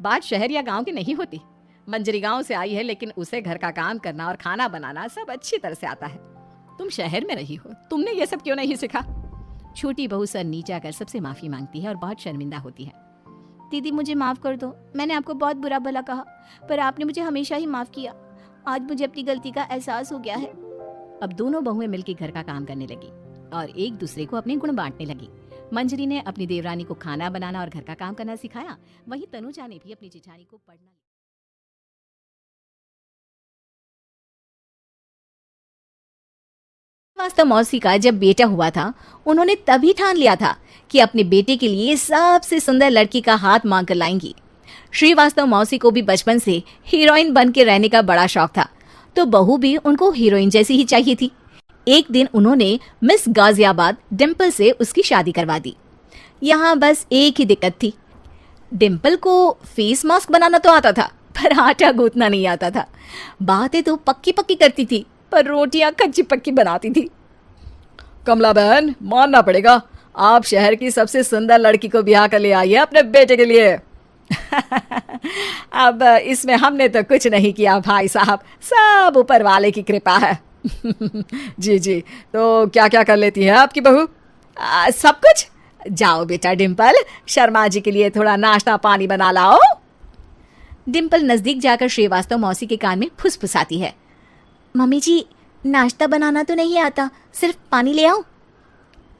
बात शहर या गांव की नहीं होती। मंजरी गांव से आई है, लेकिन उसे घर का काम करना और खाना बनाना सब अच्छी तरह से आता है। तुम शहर में रही हो, तुमने ये सब क्यों नहीं सीखा? छोटी बहू सर नीचा कर सबसे माफी मांगती है और बहुत शर्मिंदा होती है। दीदी, मुझे माफ कर दो। मैंने आपको बहुत बुरा भला कहा, पर आपने मुझे हमेशा ही माफ किया। आज मुझे अपनी गलती का एहसास हो गया है। अब दोनों बहुएं मिलकर घर का काम करने लगी और एक दूसरे को अपने गुण बांटने लगी। मंजरी ने अपनी देवरानी को खाना बनाना और घर का काम करना सिखाया, वहीं तनुजा ने भी अपनी जेठानी को पढ़ना। वास्तव मौसी का जब बेटा हुआ था, उन्होंने तभी ठान लिया था कि अपने बेटे के लिए सबसे सुंदर लड़की का हाथ मांग कर लाएंगी। श्रीवास्तव मौसी को भी बचपन से हीरोइन बन के रहने का बड़ा शौक था, तो बहू भी उनको हीरोइन जैसी ही चाहिए थी। एक दिन उन्होंने मिस गाजियाबाद डिम्पल से उसकी शादी करवा दी। यहाँ बस एक ही दिक्कत थी, डिम्पल को फेस मास्क बनाना तो आता था, पर आटा गूंथना नहीं आता था। बातें तो पक्की पक्की करती थी, पर रोटियां कच्ची पक्की बनाती थी। कमला बहन, मानना पड़ेगा, आप शहर की सबसे सुंदर लड़की को ब्याह कर ले आई है अपने बेटे के लिए। अब इसमें हमने तो कुछ नहीं किया भाई साहब, सब ऊपर वाले की कृपा है। जी जी, तो क्या क्या कर लेती है आपकी बहू? सब कुछ। जाओ बेटा डिम्पल, शर्मा जी के लिए थोड़ा नाश्ता पानी बना लाओ। डिम्पल नजदीक जाकर श्रीवास्तव मौसी के कान में फुसफुसाती है। मम्मी जी, नाश्ता बनाना तो नहीं आता, सिर्फ पानी ले आओ।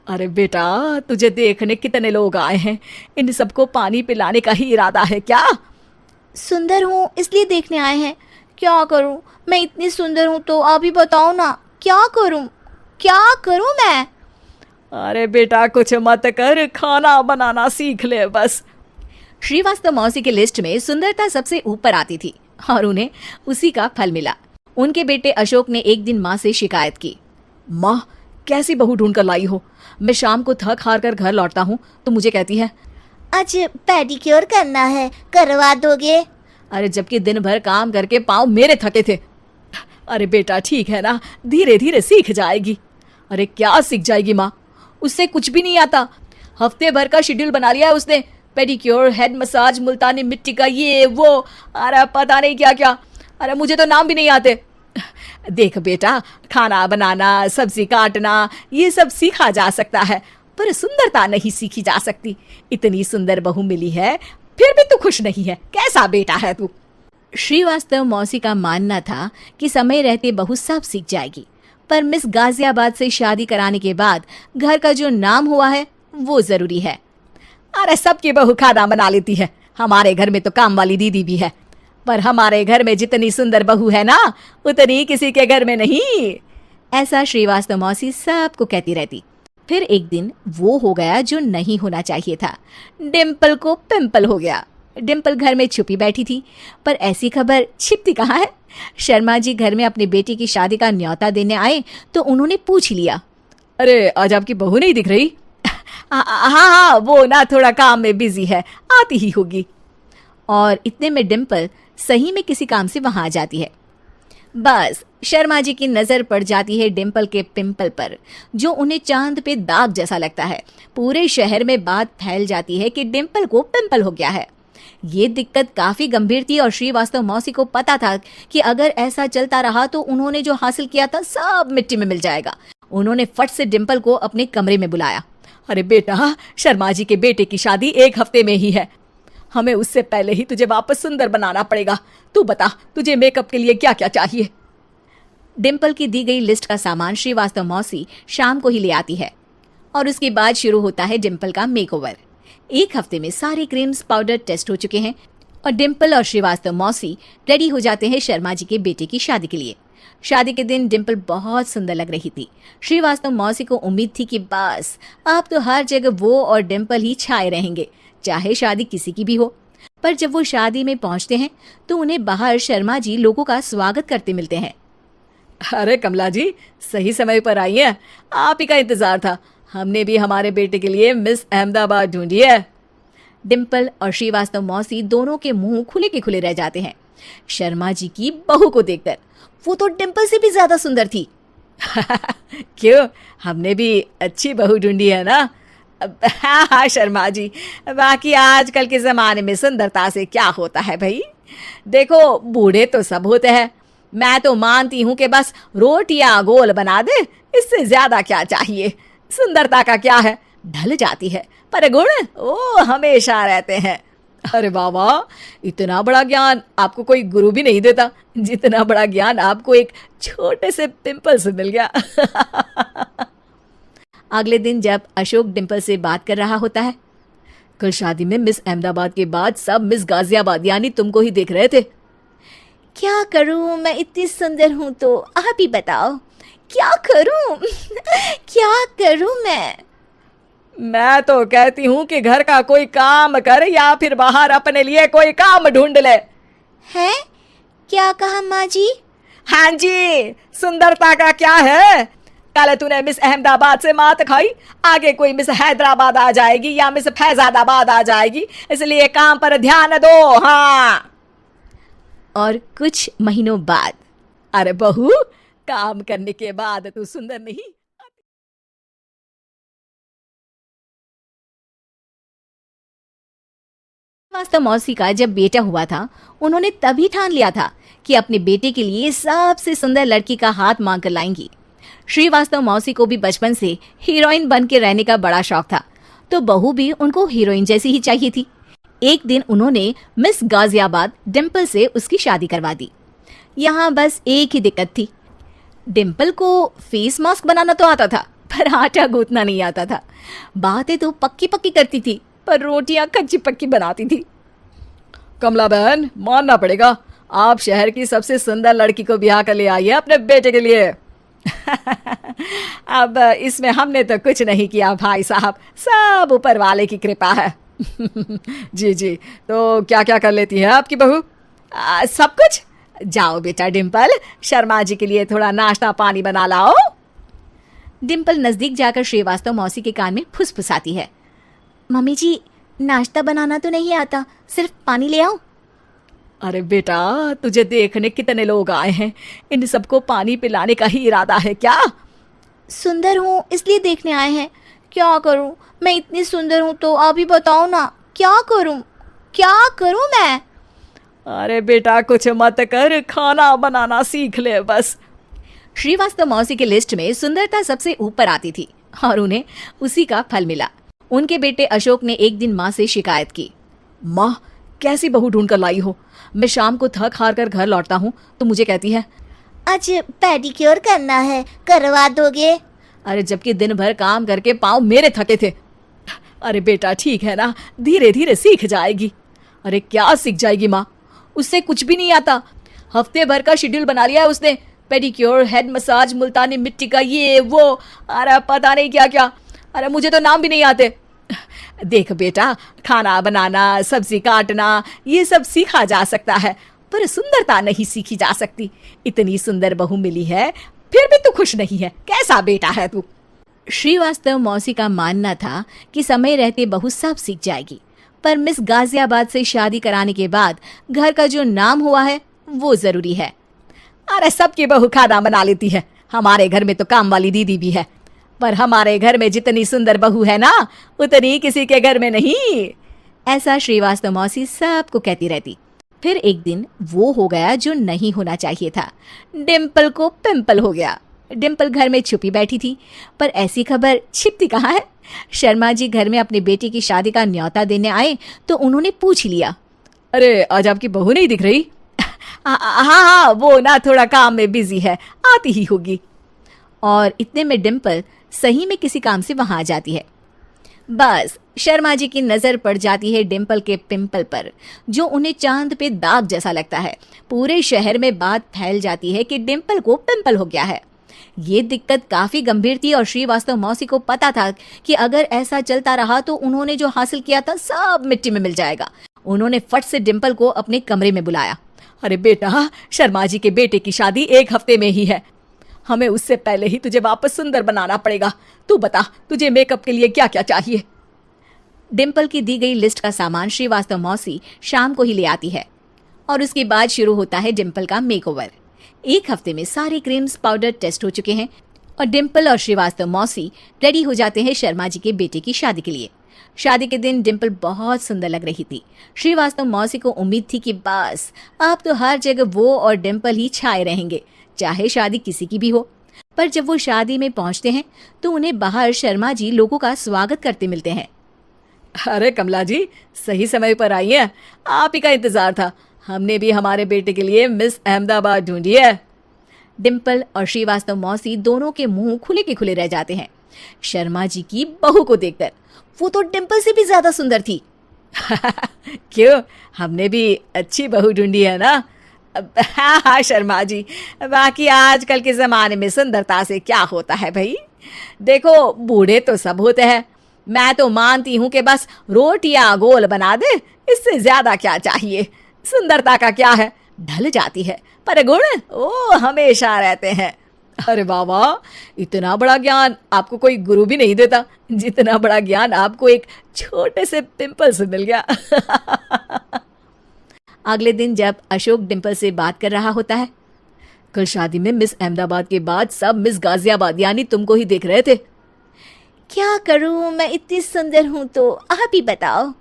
अरे बेटा, तुझे देखने कितने लोग आए हैं, इन सबको पानी पिलाने का ही इरादा है क्या? सुंदर हूँ इसलिए देखने आए हैं। क्या करूँ, मैं इतनी सुंदर हूँ तो आप ही बताओ ना, क्या करूँ मैं? अरे बेटा, कुछ मत कर, खाना बनाना सीख ले बस। श्रीवास्तव मौसी की लिस्ट में सुंदरता सबसे ऊपर आती थी और उन्हें उसी का फल मिला। उनके बेटे अशोक ने एक दिन माँ से शिकायत की। माँ, कैसी बहू ढूंढ कर लाई हो? मैं शाम को थक हार कर घर लौटता हूँ तो मुझे कहती है, आज पेडिक्योर करना है, करवा दोगे? अरे जबकि दिन भर काम करके पाँव मेरे थके थे। अरे बेटा, ठीक है ना, धीरे धीरे सीख जाएगी। अरे क्या सीख जाएगी माँ, उससे कुछ भी नहीं आता। हफ्ते भर का शेड्यूल बना लिया है उसने, पेडिक्योर, हेड मसाज, मुल्तानी मिट्टी का ये वो, अरे पता नहीं क्या क्या। अरे मुझे तो नाम भी नहीं आते। देख बेटा, खाना बनाना, सब्जी काटना, ये सब सीखा जा सकता है, पर सुंदरता नहीं सीखी जा सकती। इतनी सुंदर बहू मिली है, फिर भी तू खुश नहीं है, कैसा बेटा है तू? श्रीवास्तव मौसी का मानना था कि समय रहते बहू सब सीख जाएगी, पर मिस गाजियाबाद से शादी कराने के बाद घर का जो नाम हुआ है वो जरूरी है। अरे सबकी बहू खाना बना लेती है, हमारे घर में तो काम वाली दीदी भी है, पर हमारे घर में जितनी सुंदर बहू है ना, उतनी किसी के घर में नहीं। ऐसा श्रीवास्तव मौसी सबको कहती रहती। फिर एक दिन वो हो गया जो नहीं होना चाहिए था, डिम्पल को पिंपल हो गया। डिम्पल घर में छुपी बैठी थी, पर ऐसी खबर छिपती कहाँ है। शर्मा जी घर में अपने बेटी की शादी का न्योता देने आए तो उन्होंने पूछ लिया, अरे आज आपकी बहू नहीं दिख रही? हाँ, वो ना थोड़ा काम में बिजी है, आती ही होगी। और इतने में डिम्पल सही में किसी काम से वहां आ जाती है। बस शर्मा जी की नजर पड़ जाती है डिम्पल के पिंपल पर, जो उन्हें चांद पे दाग जैसा लगता है। पूरे शहर में बात फैल जाती है कि डिम्पल को पिंपल हो गया है। ये दिक्कत काफी गंभीर थी और श्रीवास्तव मौसी को पता था कि अगर ऐसा चलता रहा तो उन्होंने जो हासिल किया था सब मिट्टी में मिल जाएगा। उन्होंने फट से डिम्पल को अपने कमरे में बुलाया। अरे बेटा, शर्मा जी के बेटे की शादी 1 हफ्ते में ही है, हमें उससे पहले ही तुझे वापस सुंदर बनाना पड़ेगा। तू बता, तुझे मेकअप के लिए क्या क्या चाहिए? डिम्पल की दी गई लिस्ट का सामान श्रीवास्तव मौसी शाम को ही ले आती है और उसके बाद शुरू होता है डिम्पल का मेकओवर। एक हफ्ते में सारे क्रीम्स पाउडर टेस्ट हो चुके हैं और डिम्पल और श्रीवास्तव मौसी रेडी हो जाते हैं शर्मा जी के बेटे की शादी के लिए। शादी के दिन डिम्पल बहुत सुंदर लग रही थी। श्रीवास्तव मौसी को उम्मीद थी कि बस अब तो हर जगह वो और डिम्पल ही छाए रहेंगे, चाहे शादी किसी की भी हो। पर जब वो शादी में पहुंचते हैं तो उन्हें बाहर शर्मा जी लोगों का स्वागत करते मिलते हैं। अरे कमला जी, सही समय पर आई हैं, आप ही का इंतजार था। हमने भी हमारे बेटे के लिए मिस अहमदाबाद ढूंढी है। डिम्पल और श्रीवास्तव मौसी दोनों के मुंह खुले के खुले रह जाते हैं शर्मा जी की बहू को देखकर। वो तो डिम्पल से भी ज्यादा सुंदर थी। क्यों, हमने भी अच्छी बहू ढूंढी है ना? हाँ हाँ शर्मा जी, बाकी आजकल के जमाने में सुंदरता से क्या होता है भाई। देखो, बूढ़े तो सब होते हैं। मैं तो मानती हूँ कि बस रोटियां गोल बना दे, इससे ज्यादा क्या चाहिए। सुंदरता का क्या है, ढल जाती है, पर गुण वो हमेशा रहते हैं। अरे वाह वाह, इतना बड़ा ज्ञान आपको कोई गुरु भी नहीं देता जितना बड़ा ज्ञान आपको एक छोटे से पिंपल से मिल गया। अगले दिन जब अशोक डिम्पल से बात कर रहा होता है, कल शादी में मिस अहमदाबाद के बाद सब मिस गाजियाबाद यानी तुमको ही देख रहे थे। क्या करूं, मैं इतनी सुंदर हूं तो आप ही बताओ क्या करूं। क्या करूं मैं तो कहती हूँ कि घर का कोई काम कर या फिर बाहर अपने लिए कोई काम ढूंढ ले। है? क्या कहा माँ जी? हाँ जी, सुंदरता का क्या है। कल तूने मिस अहमदाबाद से मात खाई, आगे कोई मिस हैदराबाद आ जाएगी या मिस फैजादाबाद आ जाएगी, इसलिए काम पर ध्यान दो। हाँ। और कुछ महीनों बाद, अरे बहू, काम करने के बाद तू सुंदर नहीं। वास्तव मौसी का जब बेटा हुआ था, उन्होंने तभी ठान लिया था कि अपने बेटे के लिए सबसे सुंदर लड़की का हाथ मांग कर लाएंगी। श्रीवास्तव मौसी को भी बचपन से हीरोइन बन के रहने का बड़ा शौक था, तो बहू भी उनको हीरोइन जैसी ही चाहिए थी। एक दिन उन्होंने मिस गाजियाबाद डिम्पल से उसकी शादी करवा दी। यहाँ बस एक ही दिक्कत थी, डिम्पल को फेस मास्क बनाना तो आता था, पर आटा गूंथना नहीं आता था। बातें तो पक्की पक्की करती थी, पर रोटियां कच्ची पक्की बनाती थी। कमला बहन, मानना पड़ेगा, आप शहर की सबसे सुंदर लड़की को ब्याह कर ले आई है अपने बेटे के लिए। अब इसमें हमने तो कुछ नहीं किया भाई साहब, सब ऊपर वाले की कृपा है। जी जी, तो क्या क्या कर लेती है आपकी बहू? सब कुछ। जाओ बेटा डिम्पल, शर्मा जी के लिए थोड़ा नाश्ता पानी बना लाओ। डिम्पल नजदीक जाकर श्रीवास्तव मौसी के कान में फुसफुसाती है। मम्मी जी, नाश्ता बनाना तो नहीं आता, सिर्फ पानी ले आओ। अरे बेटा, तुझे देखने कितने लोग आए हैं, इन सबको पानी पिलाने का ही इरादा है क्या? सुंदर हूँ इसलिए देखने आए हैं। क्या करूँ, मैं इतनी सुंदर हूँ तो आप ही बताओ ना, क्या करूँ मैं? अरे बेटा, कुछ मत कर, खाना बनाना सीख ले बस। श्रीवास्तव मौसी की लिस्ट में सुंदरता सबसे ऊपर आती थी और उन्हें उसी का फल मिला। उनके बेटे अशोक ने एक दिन माँ से शिकायत की। माँ, कैसी बहू ढूंढ कर लाई हो? मैं शाम को थक हार कर घर लौटता हूँ तो मुझे कहती है, आज पेडिक्योर करना है, करवा दोगे? अरे जबकि दिन भर काम करके पाँव मेरे थके थे। अरे बेटा ठीक है ना, धीरे धीरे सीख जाएगी। अरे क्या सीख जाएगी माँ, उससे कुछ भी नहीं आता। हफ्ते भर का शेड्यूल बना लिया है उसने, पेडिक्योर, हेड मसाज, मुल्तानी मिट्टी का ये वो, अरे पता नहीं क्या क्या। अरे मुझे तो नाम भी नहीं आते। देख बेटा, खाना बनाना, सब्जी काटना, ये सब सीखा जा सकता है, पर सुंदरता नहीं सीखी जा सकती। इतनी सुंदर बहू मिली है, फिर भी तू खुश नहीं है, कैसा बेटा है तू? श्रीवास्तव मौसी का मानना था कि समय रहते बहू सब सीख जाएगी, पर मिस गाजियाबाद से शादी कराने के बाद घर का जो नाम हुआ है वो जरूरी है। अरे सबकी बहू खाना बना लेती है, हमारे घर में तो काम वाली दीदी भी है, पर हमारे घर में जितनी सुंदर बहू है ना, उतनी किसी के घर में नहीं। ऐसा श्रीवास्तव मौसी सबको कहती रहती। फिर एक दिन वो हो गया जो नहीं होना चाहिए था, डिम्पल को पिंपल हो गया। डिम्पल घर में छुपी बैठी थी, पर ऐसी खबर छिपती कहाँ है। शर्मा जी घर में अपने बेटे की शादी का न्योता देने आए तो उन्होंने पूछ लिया, अरे आज आपकी बहू नहीं दिख रही? हाँ, वो ना थोड़ा काम में बिजी है, आती ही होगी। और इतने में डिम्पल सही में किसी काम से वहां आ जाती है। बस शर्मा जी की नजर पड़ जाती है डिम्पल के पिंपल पर, जो उन्हें चांद पे दाग जैसा लगता है। पूरे शहर में बात फैल जाती है कि डिम्पल को पिंपल हो गया है। ये दिक्कत काफी गंभीर थी और श्रीवास्तव मौसी को पता था कि अगर ऐसा चलता रहा तो उन्होंने जो हासिल किया था सब मिट्टी में मिल जाएगा। उन्होंने फट से डिम्पल को अपने कमरे में बुलाया। अरे बेटा, शर्मा जी के बेटे की शादी 1 हफ्ते में ही है। हमें उससे पहले ही तुझे वापस सुंदर बनाना पड़ेगा। तू बता, तुझे मेकअप के लिए क्या क्या चाहिए? डिम्पल की दी गई लिस्ट का सामान श्रीवास्तव मौसी शाम को ही ले आती है और उसके बाद शुरू होता है डिम्पल का मेकओवर। 1 हफ्ते में सारे क्रीम्स पाउडर टेस्ट हो चुके हैं और डिम्पल और श्रीवास्तव मौसी रेडी हो जाते हैं शर्मा जी के बेटे की शादी के लिए। शादी के दिन डिम्पल बहुत सुंदर लग रही थी। श्रीवास्तव मौसी को उम्मीद थी कि बस अब तो हर जगह वो और डिम्पल ही छाए रहेंगे, चाहे शादी किसी की भी हो। पर जब वो शादी में पहुंचते हैं तो उन्हें बाहर शर्मा जी लोगों का स्वागत करते मिलते हैं। अरे कमला जी, सही समय पर आई है। आप ही का इंतजार था। हमने भी हमारे बेटे के लिए मिस अहमदाबाद ढूंढी है। डिम्पल और श्रीवास्तव मौसी दोनों के मुंह खुले के खुले रह जाते हैं शर्मा जी की बहू को देखकर। वो तो डिम्पल से भी ज्यादा सुंदर थी। क्यों, हमने भी अच्छी बहू ढूंढी है ना? हाँ हाँ शर्मा जी, बाकी आजकल के जमाने में सुंदरता से क्या होता है भाई। देखो, बूढ़े तो सब होते हैं। मैं तो मानती हूँ कि बस रोटियां गोल बना दे, इससे ज्यादा क्या चाहिए। सुंदरता का क्या है, ढल जाती है, पर गुण वो हमेशा रहते हैं। अरे बाबा, इतना बड़ा ज्ञान आपको कोई गुरु भी नहीं देता जितना बड़ा ज्ञान आपको एक छोटे से पिंपल से मिल गया। अगले दिन जब अशोक डिम्पल से बात कर रहा होता है, कल शादी में मिस अहमदाबाद के बाद सब मिस गाजियाबाद यानी तुमको ही देख रहे थे। क्या करूं, मैं इतनी सुंदर हूं तो आप ही बताओ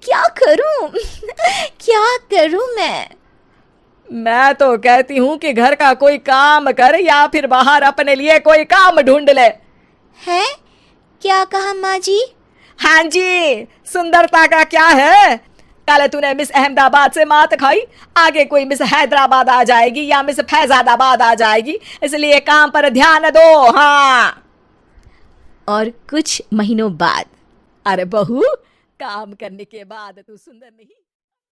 क्या करूं। क्या करूं मैं तो कहती हूँ कि घर का कोई काम कर या फिर बाहर अपने लिए कोई काम ढूंढ ले। है? क्या कहा माँ जी? हाँ जी, सुंदरता का क्या है। कल तूने मिस अहमदाबाद से मात खाई, आगे कोई मिस हैदराबाद आ जाएगी या मिस फैजादाबाद आ जाएगी, इसलिए काम पर ध्यान दो। हाँ। और कुछ महीनों बाद, अरे बहू, काम करने के बाद तू सुंदर नहीं